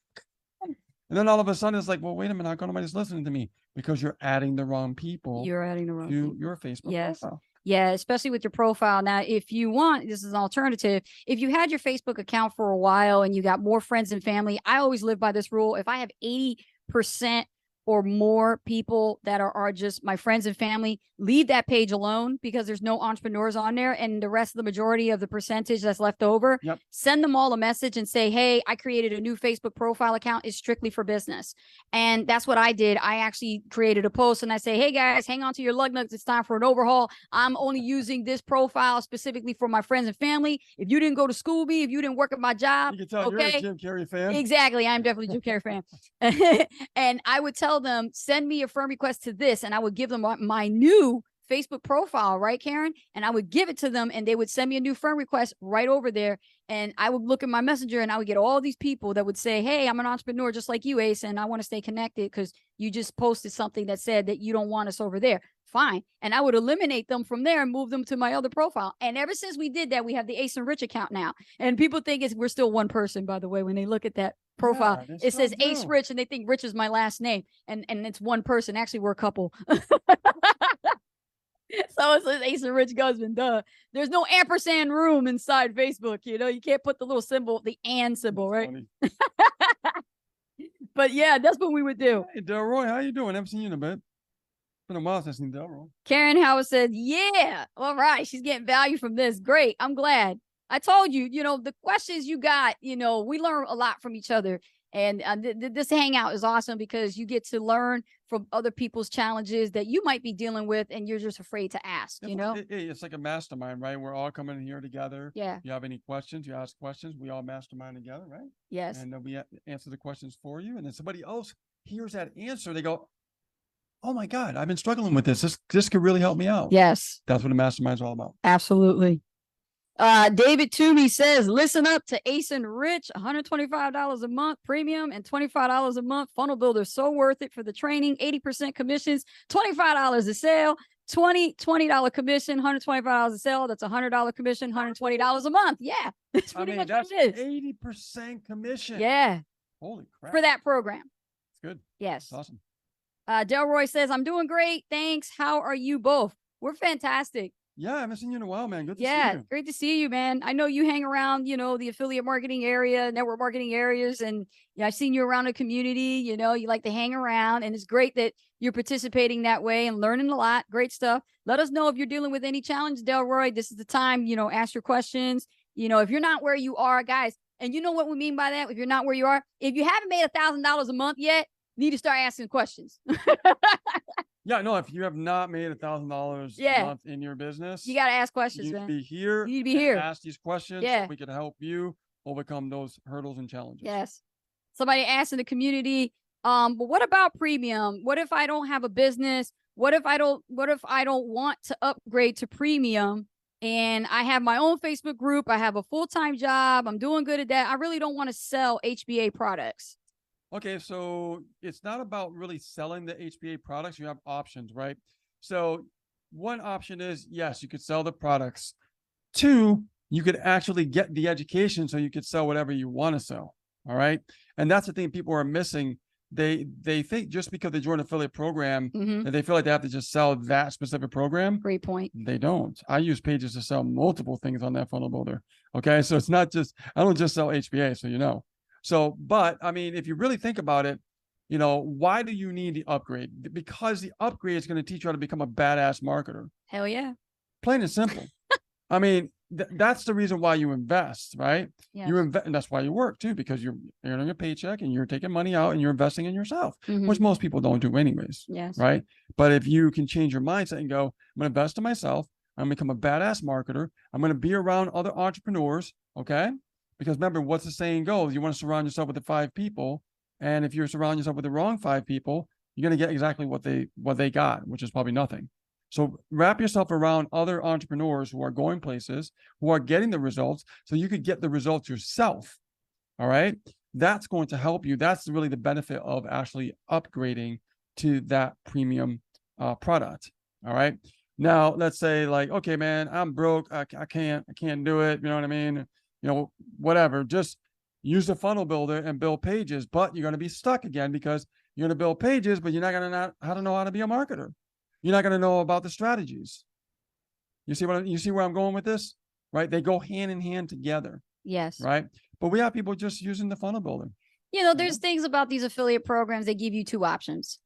and then all of a sudden it's like, well, wait a minute, how come nobody's listening to me? Because you're adding the wrong people. You're adding the wrong people. Your Facebook profile. Yeah, especially with your profile. Now, if you want, this is an alternative. If you had your Facebook account for a while and you got more friends and family, I always live by this rule. If I have 80% or more people that are just my friends and family, leave that page alone because there's no entrepreneurs on there. And the rest of the majority of the percentage that's left over, send them all a message and say, hey, I created a new Facebook profile account. It's strictly for business. And that's what I did. I actually created a post and I say, hey guys, hang on to your lug nuts. It's time for an overhaul. I'm only using this profile specifically for my friends and family. If you didn't go to school with me, if you didn't work at my job, you can tell you're a Jim Carrey fan. Exactly. I'm definitely a Jim Carrey fan. And I would tell them, send me a friend request to this, and I would give them my new Facebook profile, right, Karen? And I would give it to them and they would send me a new friend request right over there. And I would look at my messenger and I would get all these people that would say, hey, I'm an entrepreneur just like you, Ace, and I want to stay connected because you just posted something that said that you don't want us over there. Fine. And I would eliminate them from there and move them to my other profile. And ever since we did that, we have the Ace and Rich account now. And people think we're still one person, by the way, when they look at that profile. It says Ace Rich and they think Rich is my last name. And it's one person. Actually, we're a couple. So it says Ace and Rich Guzman, duh. There's no ampersand room inside Facebook, you can't put the little symbol, the and symbol, right? But yeah, that's what we would do. Hey, Delroy, how you doing? I haven't seen you in a bit. Been a while since I've seen Delroy. Karen Howard said, yeah, all right. She's getting value from this. Great. I'm glad. I told you, the questions you got, we learn a lot from each other. And this hangout is awesome because you get to learn from other people's challenges that you might be dealing with, and you're just afraid to ask, you know? It's like a mastermind, right? We're all coming in here together. Yeah. You have any questions, you ask questions, we all mastermind together, right? Yes. And then we answer the questions for you. And then somebody else hears that answer. They go, oh my God, I've been struggling with this. This could really help me out. Yes. That's what a mastermind is all about. Absolutely. David Toomey says, listen up to Ace and Rich, $125 a month premium and $25 a month funnel builder. So worth it for the training, 80% commissions, $25 a sale, $20 commission, $125 a sale. That's $100 commission, $120 a month. Yeah. That's pretty much that's what it is. 80% commission. Yeah. Holy crap. For that program. It's good. Yes. That's awesome. Delroy says, I'm doing great. Thanks. How are you both? We're fantastic. Yeah, I haven't seen you in a while, man. Good to see you. Great to see you, man. I know you hang around, you know, the affiliate marketing area, network marketing areas, and yeah, I've seen you around the community. You know, you like to hang around, and it's great that you're participating that way and learning a lot. Great stuff. Let us know if you're dealing with any challenge, Delroy. This is the time, you know, ask your questions. You know, if you're not where you are, guys, and you know what we mean by that. If you're not where you are, if you haven't made $1,000 a month yet, you need to start asking questions. Yeah, no, if you have not made $1,000 a month in your business, you got to ask questions, you man. need to be here. You need to be here. Ask these questions. So we can help you overcome those hurdles and challenges. Yes. Somebody asked in the community, but what about premium? What if I don't have a business? What if I don't want to upgrade to premium? And I have my own Facebook group. I have a full-time job. I'm doing good at that. I really don't want to sell HBA products. Okay, so it's not about really selling the HBA products. You have options, right? So one option is, yes, you could sell the products. Two, you could actually get the education so you could sell whatever you want to sell. All right. And that's the thing people are missing. They think just because they join an affiliate program that they feel like they have to just sell that specific program. Great point. They don't. I use pages to sell multiple things on that funnel builder. Okay. So it's not just, I don't just sell HBA. So, you know. So, but I mean, if you really think about it, you know, why do you need the upgrade? Because the upgrade is going to teach you how to become a badass marketer. Hell yeah. Plain and simple. I mean, that's the reason why you invest, right? Yes. You invest, and that's why you work too, because you're earning a paycheck and you're taking money out and you're investing in yourself, which most people don't do anyways. Yes. Right. But if you can change your mindset and go, I'm going to invest in myself. I'm going to become a badass marketer. I'm going to be around other entrepreneurs. Okay. Because remember, what's the saying goes? You want to surround yourself with the 5 people. And if you're surrounding yourself with the wrong 5 people, you're going to get exactly what they got, which is probably nothing. So wrap yourself around other entrepreneurs who are going places, who are getting the results, so you could get the results yourself. All right. That's going to help you. That's really the benefit of actually upgrading to that premium product. All right. Now, let's say like, okay, man, I'm broke. I can't do it. You know what I mean? You know, whatever, just use the funnel builder and build pages, but you're going to be stuck again because you're going to build pages, but you're not going to know how to be a marketer. You're not going to know about the strategies. You see where I'm going with this, right? They go hand in hand together. Yes. Right. But we have people just using the funnel builder. You know, there's things about these affiliate programs. They give you 2 options.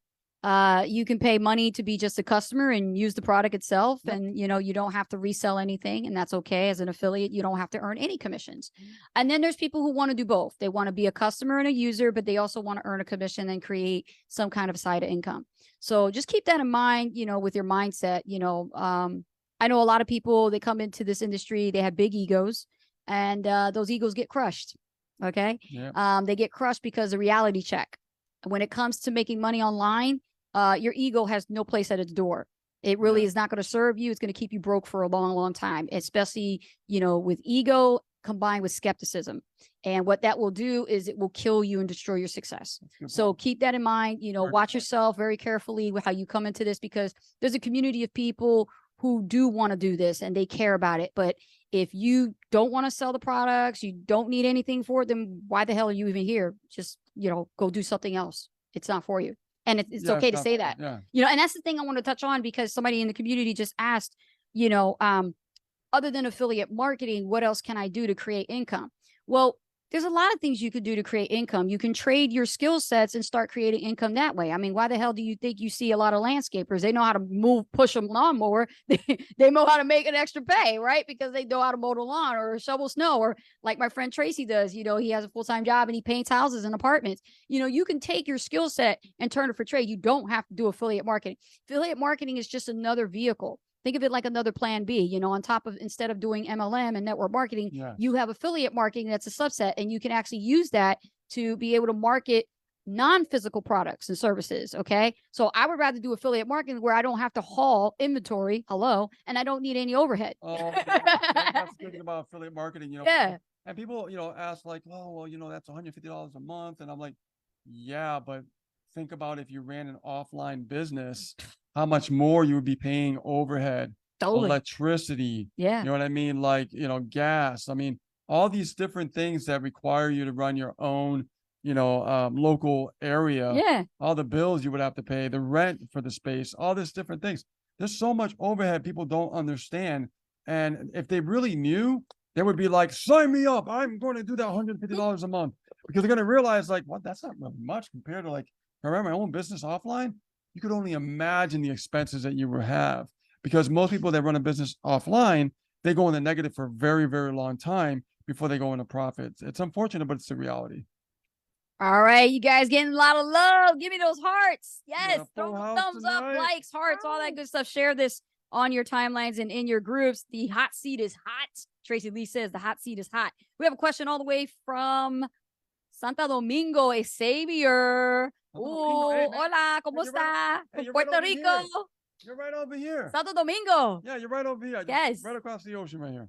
You can pay money to be just a customer and use the product itself. And, you know, you don't have to resell anything, and that's okay. As an affiliate, you don't have to earn any commissions. And then there's people who want to do both. They want to be a customer and a user, but they also want to earn a commission and create some kind of side income. So just keep that in mind, you know, with your mindset. You know, I know a lot of people, they come into this industry, they have big egos, and those egos get crushed. Okay. Yeah. They get crushed because of reality check. When it comes to making money online, your ego has no place at its door. It really is not going to serve you. It's going to keep you broke for a long, long time, especially, you know, with ego combined with skepticism. And what that will do is it will kill you and destroy your success. So keep that in mind. You know, watch yourself very carefully with how you come into this, because there's a community of people who do want to do this and they care about it. But if you don't want to sell the products, you don't need anything for it, then why the hell are you even here? Just, you know, go do something else. It's not for you. And it's okay to say that, you know, and that's the thing I want to touch on, because somebody in the community just asked, you know, other than affiliate marketing, what else can I do to create income? Well, There's a lot of things you could do to create income. You can trade your skill sets and start creating income that way. I mean, why the hell do you think you see a lot of landscapers? They know how to push a lawnmower. They know how to make an extra pay, right? Because they know how to mow the lawn or shovel snow, or like my friend Tracy does. You know, he has a full-time job and he paints houses and apartments. You know, you can take your skill set and turn it for trade. You don't have to do affiliate marketing. Affiliate marketing is just another vehicle. Think of it like another plan B, you know, on top of, instead of doing MLM and network marketing, you have affiliate marketing that's a subset, and you can actually use that to be able to market non-physical products and services. Okay. So I would rather do affiliate marketing where I don't have to haul inventory. Hello. And I don't need any overhead. Oh, that's thinking about affiliate marketing, you know. Yeah. And people, you know, ask like, oh, well, you know, that's $150 a month. And I'm like, yeah, but think about if you ran an offline business, how much more you would be paying overhead, Totally. electricity, Yeah. you know what I mean? Like, you know, gas. I mean, all these different things that require you to run your own, you know, local area, Yeah. all the bills you would have to pay, the rent for the space, all these different things. There's so much overhead people don't understand. And if they really knew, they would be like, sign me up. I'm going to do that $150 a month, because they're going to realize like, what, that's not really much compared to like, if I ran my own business offline. You could only imagine the expenses that you would have, because most people that run a business offline, they go in the negative for a very, very long time before they go into profits. It's unfortunate, but it's the reality. All right, you guys getting a lot of love. Give me those hearts. Yes, Yeah, throw full the house thumbs up, tonight. likes, hearts, all that good stuff. Share this on your timelines and in your groups. The hot seat is hot. Tracy Lee says the hot seat is hot. We have a question all the way from Santo Domingo, Xavier. Domingo. Hey, Hola, ¿cómo you're está? hey, From you're right Puerto over Rico. here. You're right over here. Santo Domingo. Yeah, you're right over here. Yes. Right across the ocean right here.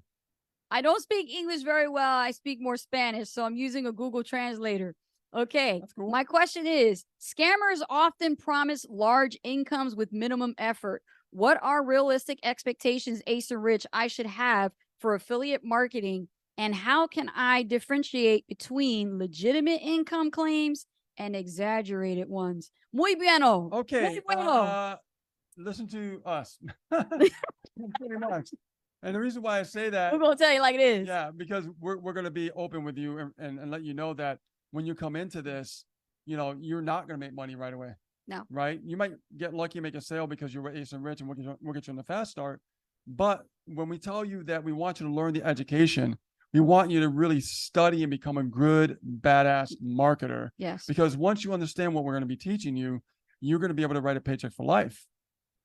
I don't speak English very well. I speak more Spanish, so I'm using a Google Translator. Okay. That's cool. My question is, scammers often promise large incomes with minimum effort. What are realistic expectations, Ace and Rich, I should have for affiliate marketing? And how can I differentiate between legitimate income claims and exaggerated ones? Muy bueno. Okay. Muy bueno. Listen to us. Pretty much. And the reason why I say that, We're going to tell you like it is. yeah, because we're going to be open with you and let you know that when you come into this, you know, you're not going to make money right away. No. Right? You might get lucky and make a sale because you're Ace and Rich, and we'll get you on the fast start. But when we tell you that we want you to learn the education, we want you to really study and become a good, badass marketer. Yes. Because once you understand what we're going to be teaching you, you're going to be able to write a paycheck for life.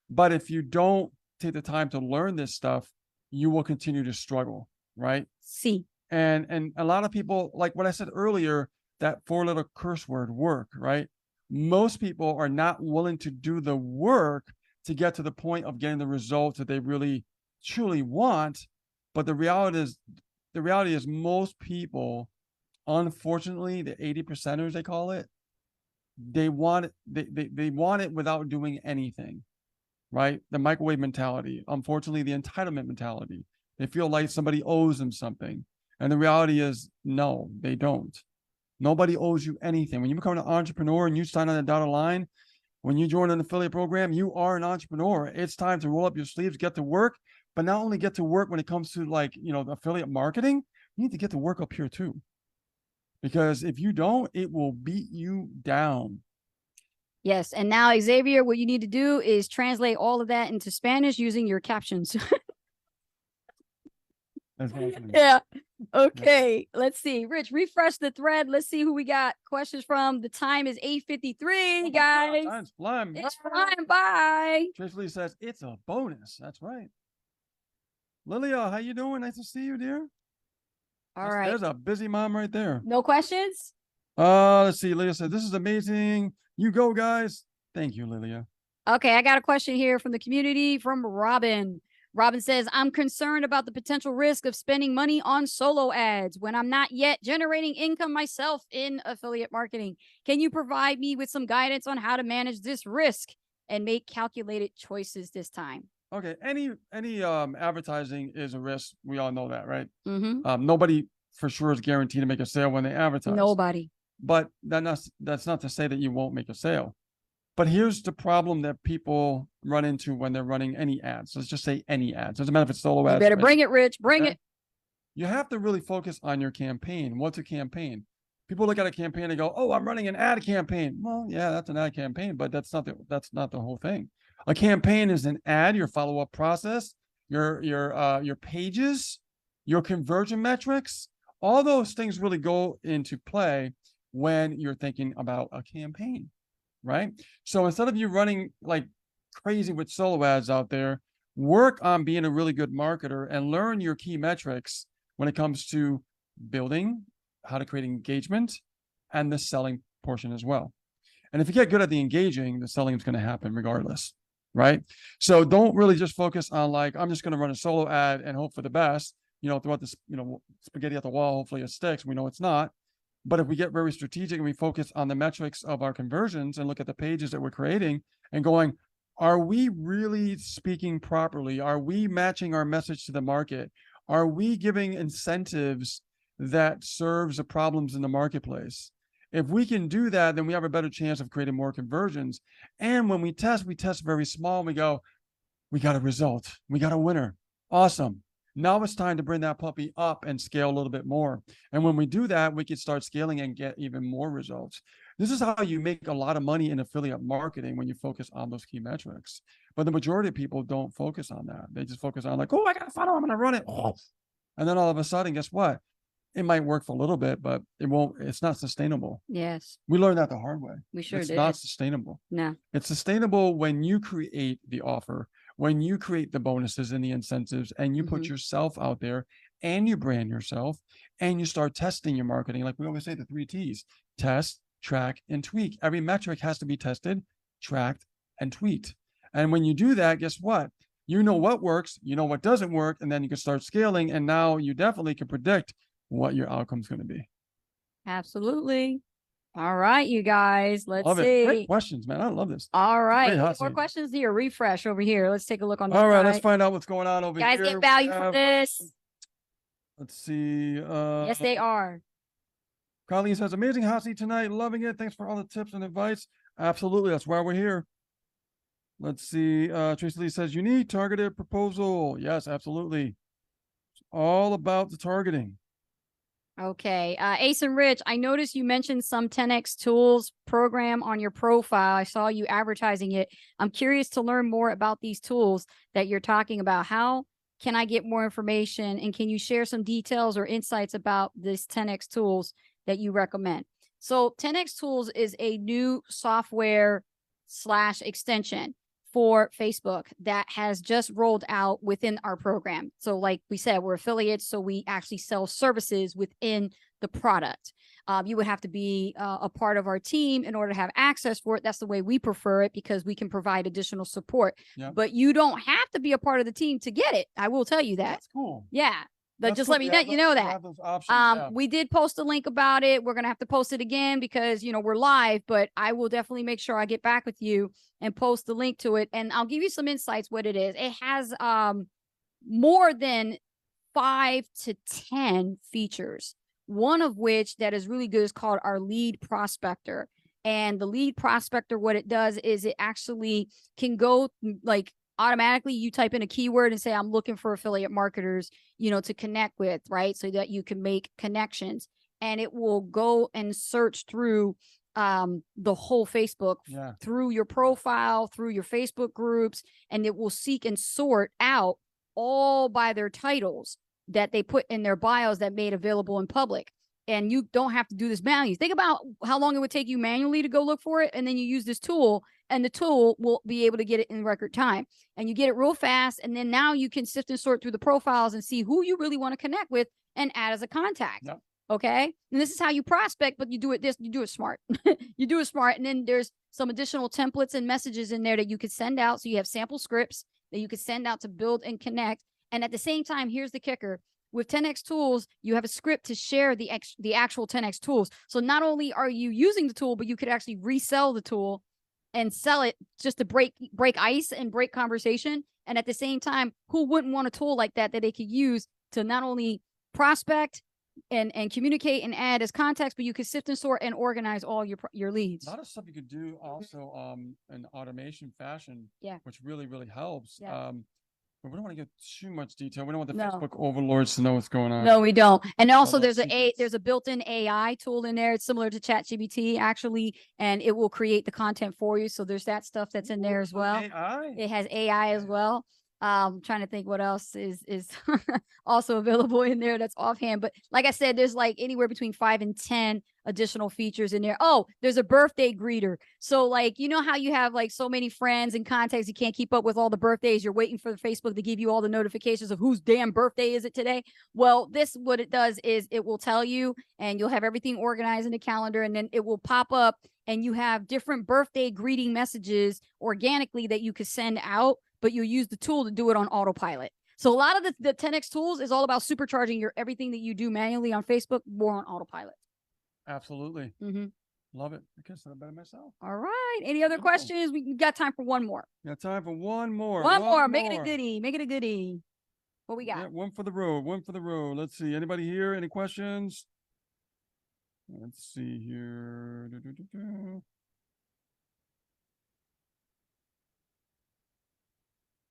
But if you don't take the time to learn this stuff, you will continue to struggle, right? See. And a lot of people, like what I said earlier, that 4-letter curse word, work, right? Most people are not willing to do the work to get to the point of getting the results that they really truly want. But the reality is most people, unfortunately, the 80%ers, they call it, they want it, they want it without doing anything. Right? The microwave mentality, unfortunately, the entitlement mentality. They feel like somebody owes them something. And the reality is, no, they don't. Nobody owes you anything. When you become an entrepreneur and you sign on the dotted line, when you join an affiliate program, you are an entrepreneur. It's time to roll up your sleeves, get to work, but not only get to work when it comes to like, you know, the affiliate marketing, you need to get to work up here too. Because if you don't, it will beat you down. Yes. And now, Xavier, what you need to do is translate all of that into Spanish using your captions. Yeah. Okay. Let's see. Rich, refresh the thread. Let's see who we got questions from. The time is 8:53, guys. Time's flying. It's flying by. Tracy Lee says it's a bonus. That's right. Lilia, how you doing? Nice to see you, dear. All right. There's a busy mom right there. No questions? Let's see. Lilia said, this is amazing. You go, guys. Thank you, Lilia. Okay, I got a question here from the community from Robin. Robin says, I'm concerned about the potential risk of spending money on solo ads when I'm not yet generating income myself in affiliate marketing. Can you provide me with some guidance on how to manage this risk and make calculated choices this time? Okay, any advertising is a risk. We all know that, right? Mm-hmm. Nobody for sure is guaranteed to make a sale when they advertise. Nobody. But that's not to say that you won't make a sale. But here's the problem that people run into when they're running any ads. Let's just say any ads. Doesn't matter if it's solo ads. You better bring it, Rich. Bring it. You have to really focus on your campaign. What's a campaign? People look at a campaign and go, "Oh, I'm running an ad campaign." Well, yeah, that's an ad campaign, but that's not the whole thing. A campaign is an ad, your follow-up process, your pages, your conversion metrics. All those things really go into play when you're thinking about a campaign, right? So instead of you running like crazy with solo ads out there, work on being a really good marketer and learn your key metrics when it comes to building, how to create engagement, and the selling portion as well. And if you get good at the engaging, the selling is going to happen regardless, right? So don't really just focus on like, I'm just going to run a solo ad and hope for the best, throughout this, spaghetti at the wall, hopefully it sticks. We know it's not. But if we get very strategic and we focus on the metrics of our conversions and look at the pages that we're creating and going, are we really speaking properly? Are we matching our message to the market? Are we giving incentives that serves the problems in the marketplace? If we can do that, then we have a better chance of creating more conversions. And when we test very small. We go, we got a result. We got a winner. Awesome. Now it's time to bring that puppy up and scale a little bit more. And when we do that, we can start scaling and get even more results. This is how you make a lot of money in affiliate marketing, when you focus on those key metrics. But the majority of people don't focus on that. They just focus on like, oh, I got a funnel, I'm going to run it. And then all of a sudden, guess what? It might work for a little bit, but it's not sustainable. Yes. We learned that the hard way. We sure It's did. not sustainable. No. It's sustainable when you create the offer, when you create the bonuses and the incentives, and you put yourself out there and you brand yourself and you start testing your marketing. Like we always say, the 3 T's: test, track, and tweak. Every metric has to be tested, tracked, and tweaked. And when you do that, guess what? You know what works, you know what doesn't work, and then you can start scaling. And now you definitely can predict what your outcome is going to be. Absolutely. All right, you guys. Let's Love it. see. Great questions, man. I love this. All right. Great hot More seat. questions here. Refresh over here. Let's take a look on this All right, side. let's find out what's going on over Guys here. get value from this. Let's see. Yes, they are. Colleen says, amazing hot seat tonight. Loving it. Thanks for all the tips and advice. Absolutely. That's why we're here. Let's see. Tracy Lee says, unique targeted proposal. Yes, absolutely. It's all about the targeting. Okay. Ace and Rich, I noticed you mentioned some 10X tools program on your profile. I saw you advertising it. I'm curious to learn more about these tools that you're talking about. How can I get more information? And can you share some details or insights about this 10X tools that you recommend? So 10X tools is a new software / extension for Facebook that has just rolled out within our program. So like we said, we're affiliates, so we actually sell services within the product. You would have to be a part of our team in order to have access for it. That's the way we prefer it, because we can provide additional support. Yep. But you don't have to be a part of the team to get it. I will tell you that. That's cool. Yeah. But just let me know that. We did post a link about it. We're going to have to post it again because, we're live, but I will definitely make sure I get back with you and post the link to it. And I'll give you some insights what it is. It has more than 5 to 10 features. One of which that is really good is called our lead prospector. And the lead prospector, what it does is it actually can go like automatically. You type in a keyword and say, I'm looking for affiliate marketers, to connect with, right? So that you can make connections, and it will go and search through the whole Facebook, through your profile, through your Facebook groups, and it will seek and sort out all by their titles that they put in their bios that made available in public. And you don't have to do this manually. Think about how long it would take you manually to go look for it. And then you use this tool, and the tool will be able to get it in record time. And you get it real fast. And then now you can sift and sort through the profiles and see who you really want to connect with and add as a contact. Yep. Okay. And this is how you prospect, but you do it smart. You do it smart. And then there's some additional templates and messages in there that you could send out. So you have sample scripts that you could send out to build and connect. And at the same time, here's the kicker. With 10X tools, you have a script to share the actual 10X tools. So not only are you using the tool, but you could actually resell the tool and sell it just to break ice and break conversation. And at the same time, who wouldn't want a tool like that they could use to not only prospect and communicate and add as contacts, but you could sift and sort and organize all your leads. A lot of stuff you could do also in automation fashion, which really, really helps. But we don't want to get too much detail. We don't want the No. Facebook overlords to know what's going on. No, we don't. And also those there's secrets. a built-in AI tool in there. It's similar to ChatGPT actually, and it will create the content for you. So there's that stuff that's in there as well. AI. It has AI as well. Trying to think what else is also available in there that's offhand. But like I said, there's like anywhere between 5 and 10 additional features in there. Oh, there's a birthday greeter. So like, you know how you have like so many friends and contacts, you can't keep up with all the birthdays. You're waiting for the Facebook to give you all the notifications of whose damn birthday is it today. Well, this, what it does is it will tell you, and you'll have everything organized in the calendar, and then it will pop up and you have different birthday greeting messages organically that you could send out, but you use the tool to do it on autopilot. So a lot of the 10X tools is all about supercharging your everything that you do manually on Facebook more on autopilot. Absolutely. Mm-hmm. Love it. I guess I'm better myself. All right. Any other questions? We got time for one more. Got time for one more. One more. Make it a goodie. Make it a goodie. What we got? Yeah, one for the road. One for the road. Let's see. Anybody here? Any questions? Let's see here.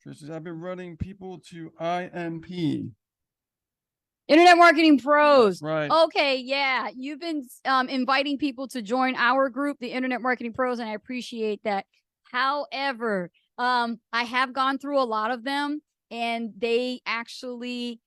Trish says, I've been running people to IMP. Internet Marketing Pros. That's right. Okay, yeah. You've been inviting people to join our group, the Internet Marketing Pros, and I appreciate that. However, I have gone through a lot of them, and they actually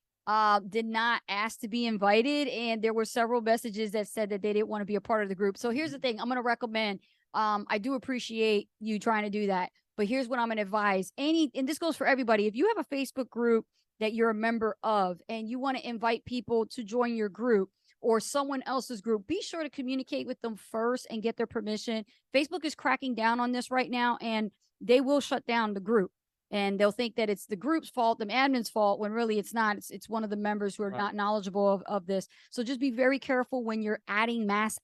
did not ask to be invited, and there were several messages that said that they didn't want to be a part of the group. So here's the thing. I'm going to recommend, I do appreciate you trying to do that, but here's what I'm going to advise. And this goes for everybody. If you have a Facebook group that you're a member of and you want to invite people to join your group or someone else's group, be sure to communicate with them first and get their permission. Facebook is cracking down on this right now, and they will shut down the group. And they'll think that it's the group's fault, the admin's fault, when really it's not. It's one of the members who are not knowledgeable of this. So just be very careful when you're adding mass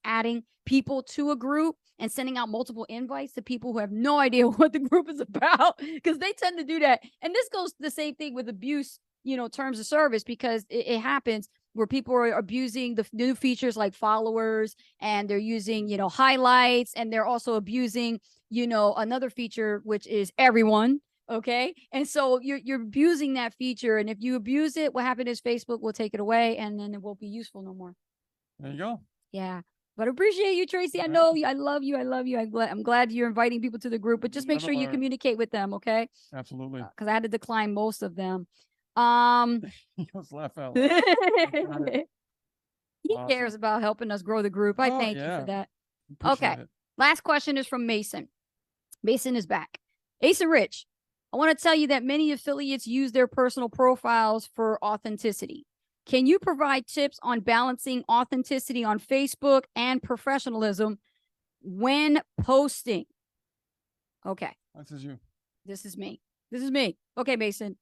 adding people to a group and sending out multiple invites to people who have no idea what the group is about, because they tend to do that. And this goes the same thing with abuse, terms of service, because it happens where people are abusing the new features like followers, and they're using, highlights, and they're also abusing, another feature, which is everyone. Okay. And so you're abusing that feature. And if you abuse it, what happened is Facebook will take it away, and then it won't be useful no more. There you go. Yeah. But I appreciate you, Tracy. I know you. I love you. I love you. I'm glad you're inviting people to the group, but just make sure you communicate with them. Okay. Absolutely. Because I had to decline most of them. He goes laugh out loud. He cares about helping us grow the group. I thank you for that. Okay. Last question is from Mason. Mason is back. Ace and Rich, I want to tell you that many affiliates use their personal profiles for authenticity. Can you provide tips on balancing authenticity on Facebook and professionalism when posting? Okay. This is you. This is me. This is me. Okay, Mason.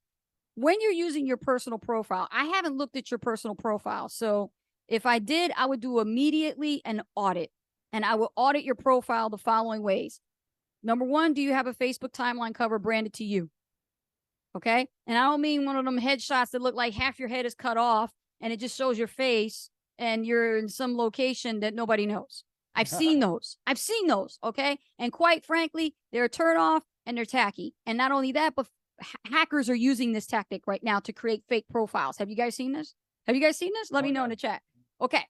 When you're using your personal profile, I haven't looked at your personal profile. So if I did, I would do immediately an audit. And I will audit your profile the following ways. Number one, do you have a Facebook timeline cover branded to you? Okay. And I don't mean one of them headshots that look like half your head is cut off and it just shows your face and you're in some location that nobody knows. I've seen those. I've seen those. Okay. And quite frankly, they're a turn off and they're tacky. And not only that, but hackers are using this tactic right now to create fake profiles. Have you guys seen this? Have you guys seen this? Let me know in the chat. Okay.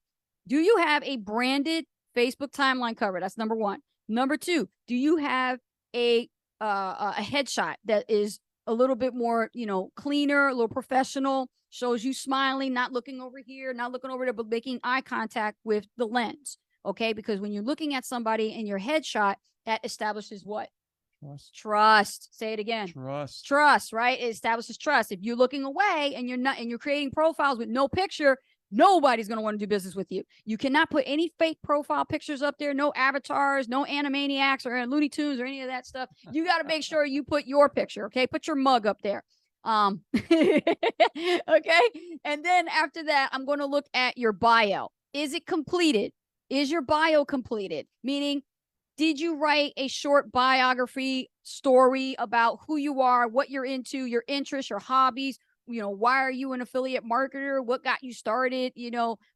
Do you have a branded Facebook timeline cover? That's number one. Number two, do you have a headshot that is a little bit more, cleaner, a little professional, shows you smiling, not looking over here, not looking over there, but making eye contact with the lens? Okay. Because when you're looking at somebody in your headshot, that establishes what? Trust. Say it again. Trust, right? It establishes trust. If you're looking away and you're creating profiles with no picture, nobody's going to want to do business with you. You cannot put any fake profile pictures up there, no avatars, no Animaniacs or Looney Tunes or any of that stuff. You got to make sure you put your picture. Okay. Put your mug up there. Okay. And then after that, I'm going to look at your bio. Is it completed? Is your bio completed? Meaning, did you write a short biography story about who you are, what you're into, your interests, your hobbies? Why are you an affiliate marketer? What got you started?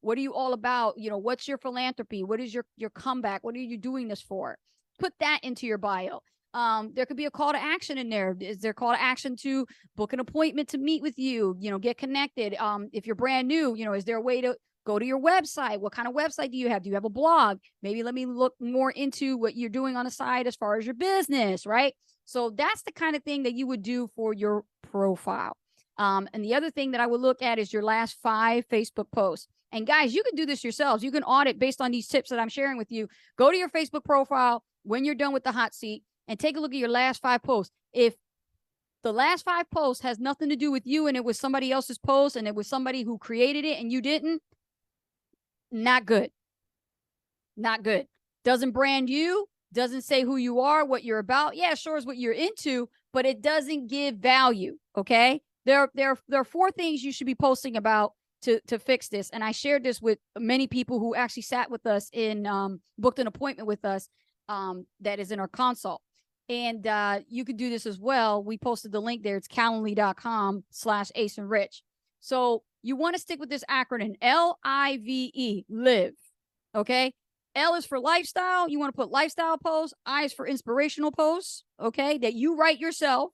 What are you all about? What's your philanthropy? What is your comeback? What are you doing this for? Put that into your bio. There could be a call to action in there. Is there a call to action to book an appointment to meet with you, get connected? If you're brand new, is there a way to go to your website? What kind of website do you have? Do you have a blog? Maybe let me look more into what you're doing on the side as far as your business, right? So that's the kind of thing that you would do for your profile. And the other thing that I would look at is your last 5 Facebook posts. And guys, you can do this yourselves. You can audit based on these tips that I'm sharing with you. Go to your Facebook profile when you're done with the hot seat and take a look at your last 5 posts. If the last 5 posts has nothing to do with you and it was somebody else's post and it was somebody who created it and you didn't, not good. Not good. Doesn't brand you, doesn't say who you are, what you're about. Yeah, sure is what you're into, but it doesn't give value. Okay. There are 4 things you should be posting about to fix this. And I shared this with many people who actually sat with us in, booked an appointment with us, that is in our consult. And you could do this as well. We posted the link there. It's calendly.com/AceandRich. So you want to stick with this acronym, LIVE, live. Okay. L is for lifestyle. You want to put lifestyle posts. I is for inspirational posts. Okay. That you write yourself.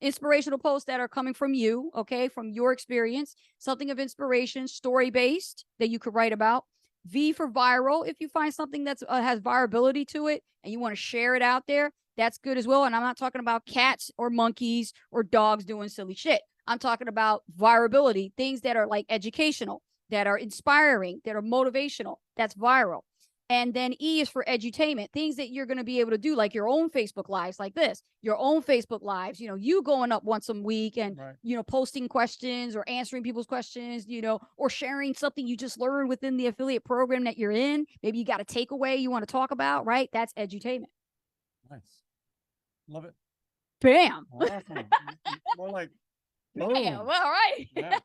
Inspirational posts that are coming from you. Okay. From your experience, something of inspiration, story-based that you could write about. V for viral. If you find something that's has viability to it and you want to share it out there, that's good as well. And I'm not talking about cats or monkeys or dogs doing silly shit. I'm talking about virability, things that are like educational, that are inspiring, that are motivational. That's viral. And then E is for edutainment, things that you're going to be able to do, like your own Facebook lives like this, your own Facebook lives, you going up once a week and, Right. Posting questions or answering people's questions, or sharing something you just learned within the affiliate program that you're in. Maybe you got a takeaway you want to talk about, right? That's edutainment. Nice. Love it. Bam. Awesome. More like, Bam. boom. All right. Yeah.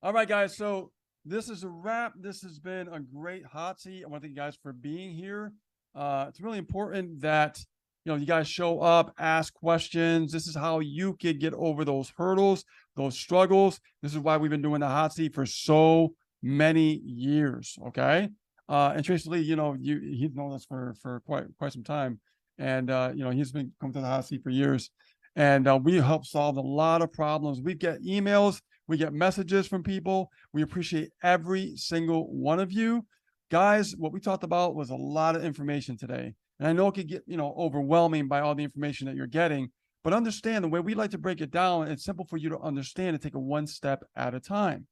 All right, guys. So this is a wrap. This has been a great hot seat. I want to thank you guys for being here. It's really important that you guys show up, ask questions. This is how you could get over those hurdles, those struggles. This is why we've been doing the hot seat for so many years. Okay. And Tracy Lee, he's known us for quite some time, and he's been coming to the hot seat for years, and we help solve a lot of problems. We get emails. We get messages from people. We appreciate every single one of you. Guys, what we talked about was a lot of information today. And I know it could get, overwhelming by all the information that you're getting, but understand the way we like to break it down, it's simple for you to understand and take it one step at a time.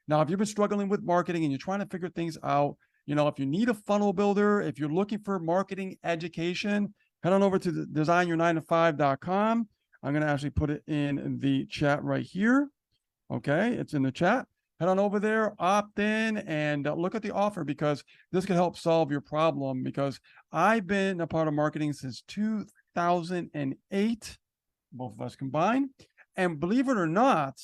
Now, if you've been struggling with marketing and you're trying to figure things out, if you need a funnel builder, if you're looking for marketing education, head on over to the designyour9to5.com. I'm going to actually put it in the chat right here. Okay, it's in the chat. Head on over there, opt in, and look at the offer, because this can help solve your problem. Because I've been a part of marketing since 2008, both of us combined. And believe it or not,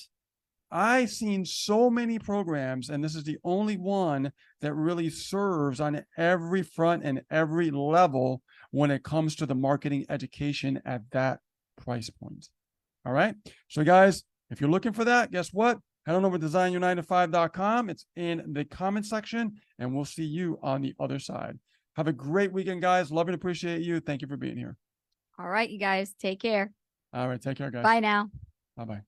I've seen so many programs, and this is the only one that really serves on every front and every level when it comes to the marketing education at that price point. All right. So guys, if you're looking for that, guess what? Head on over to designyour9to5.com. It's in the comment section, and we'll see you on the other side. Have a great weekend, guys. Love and appreciate you. Thank you for being here. All right, you guys, take care. All right. Take care, guys. Bye now. Bye-bye.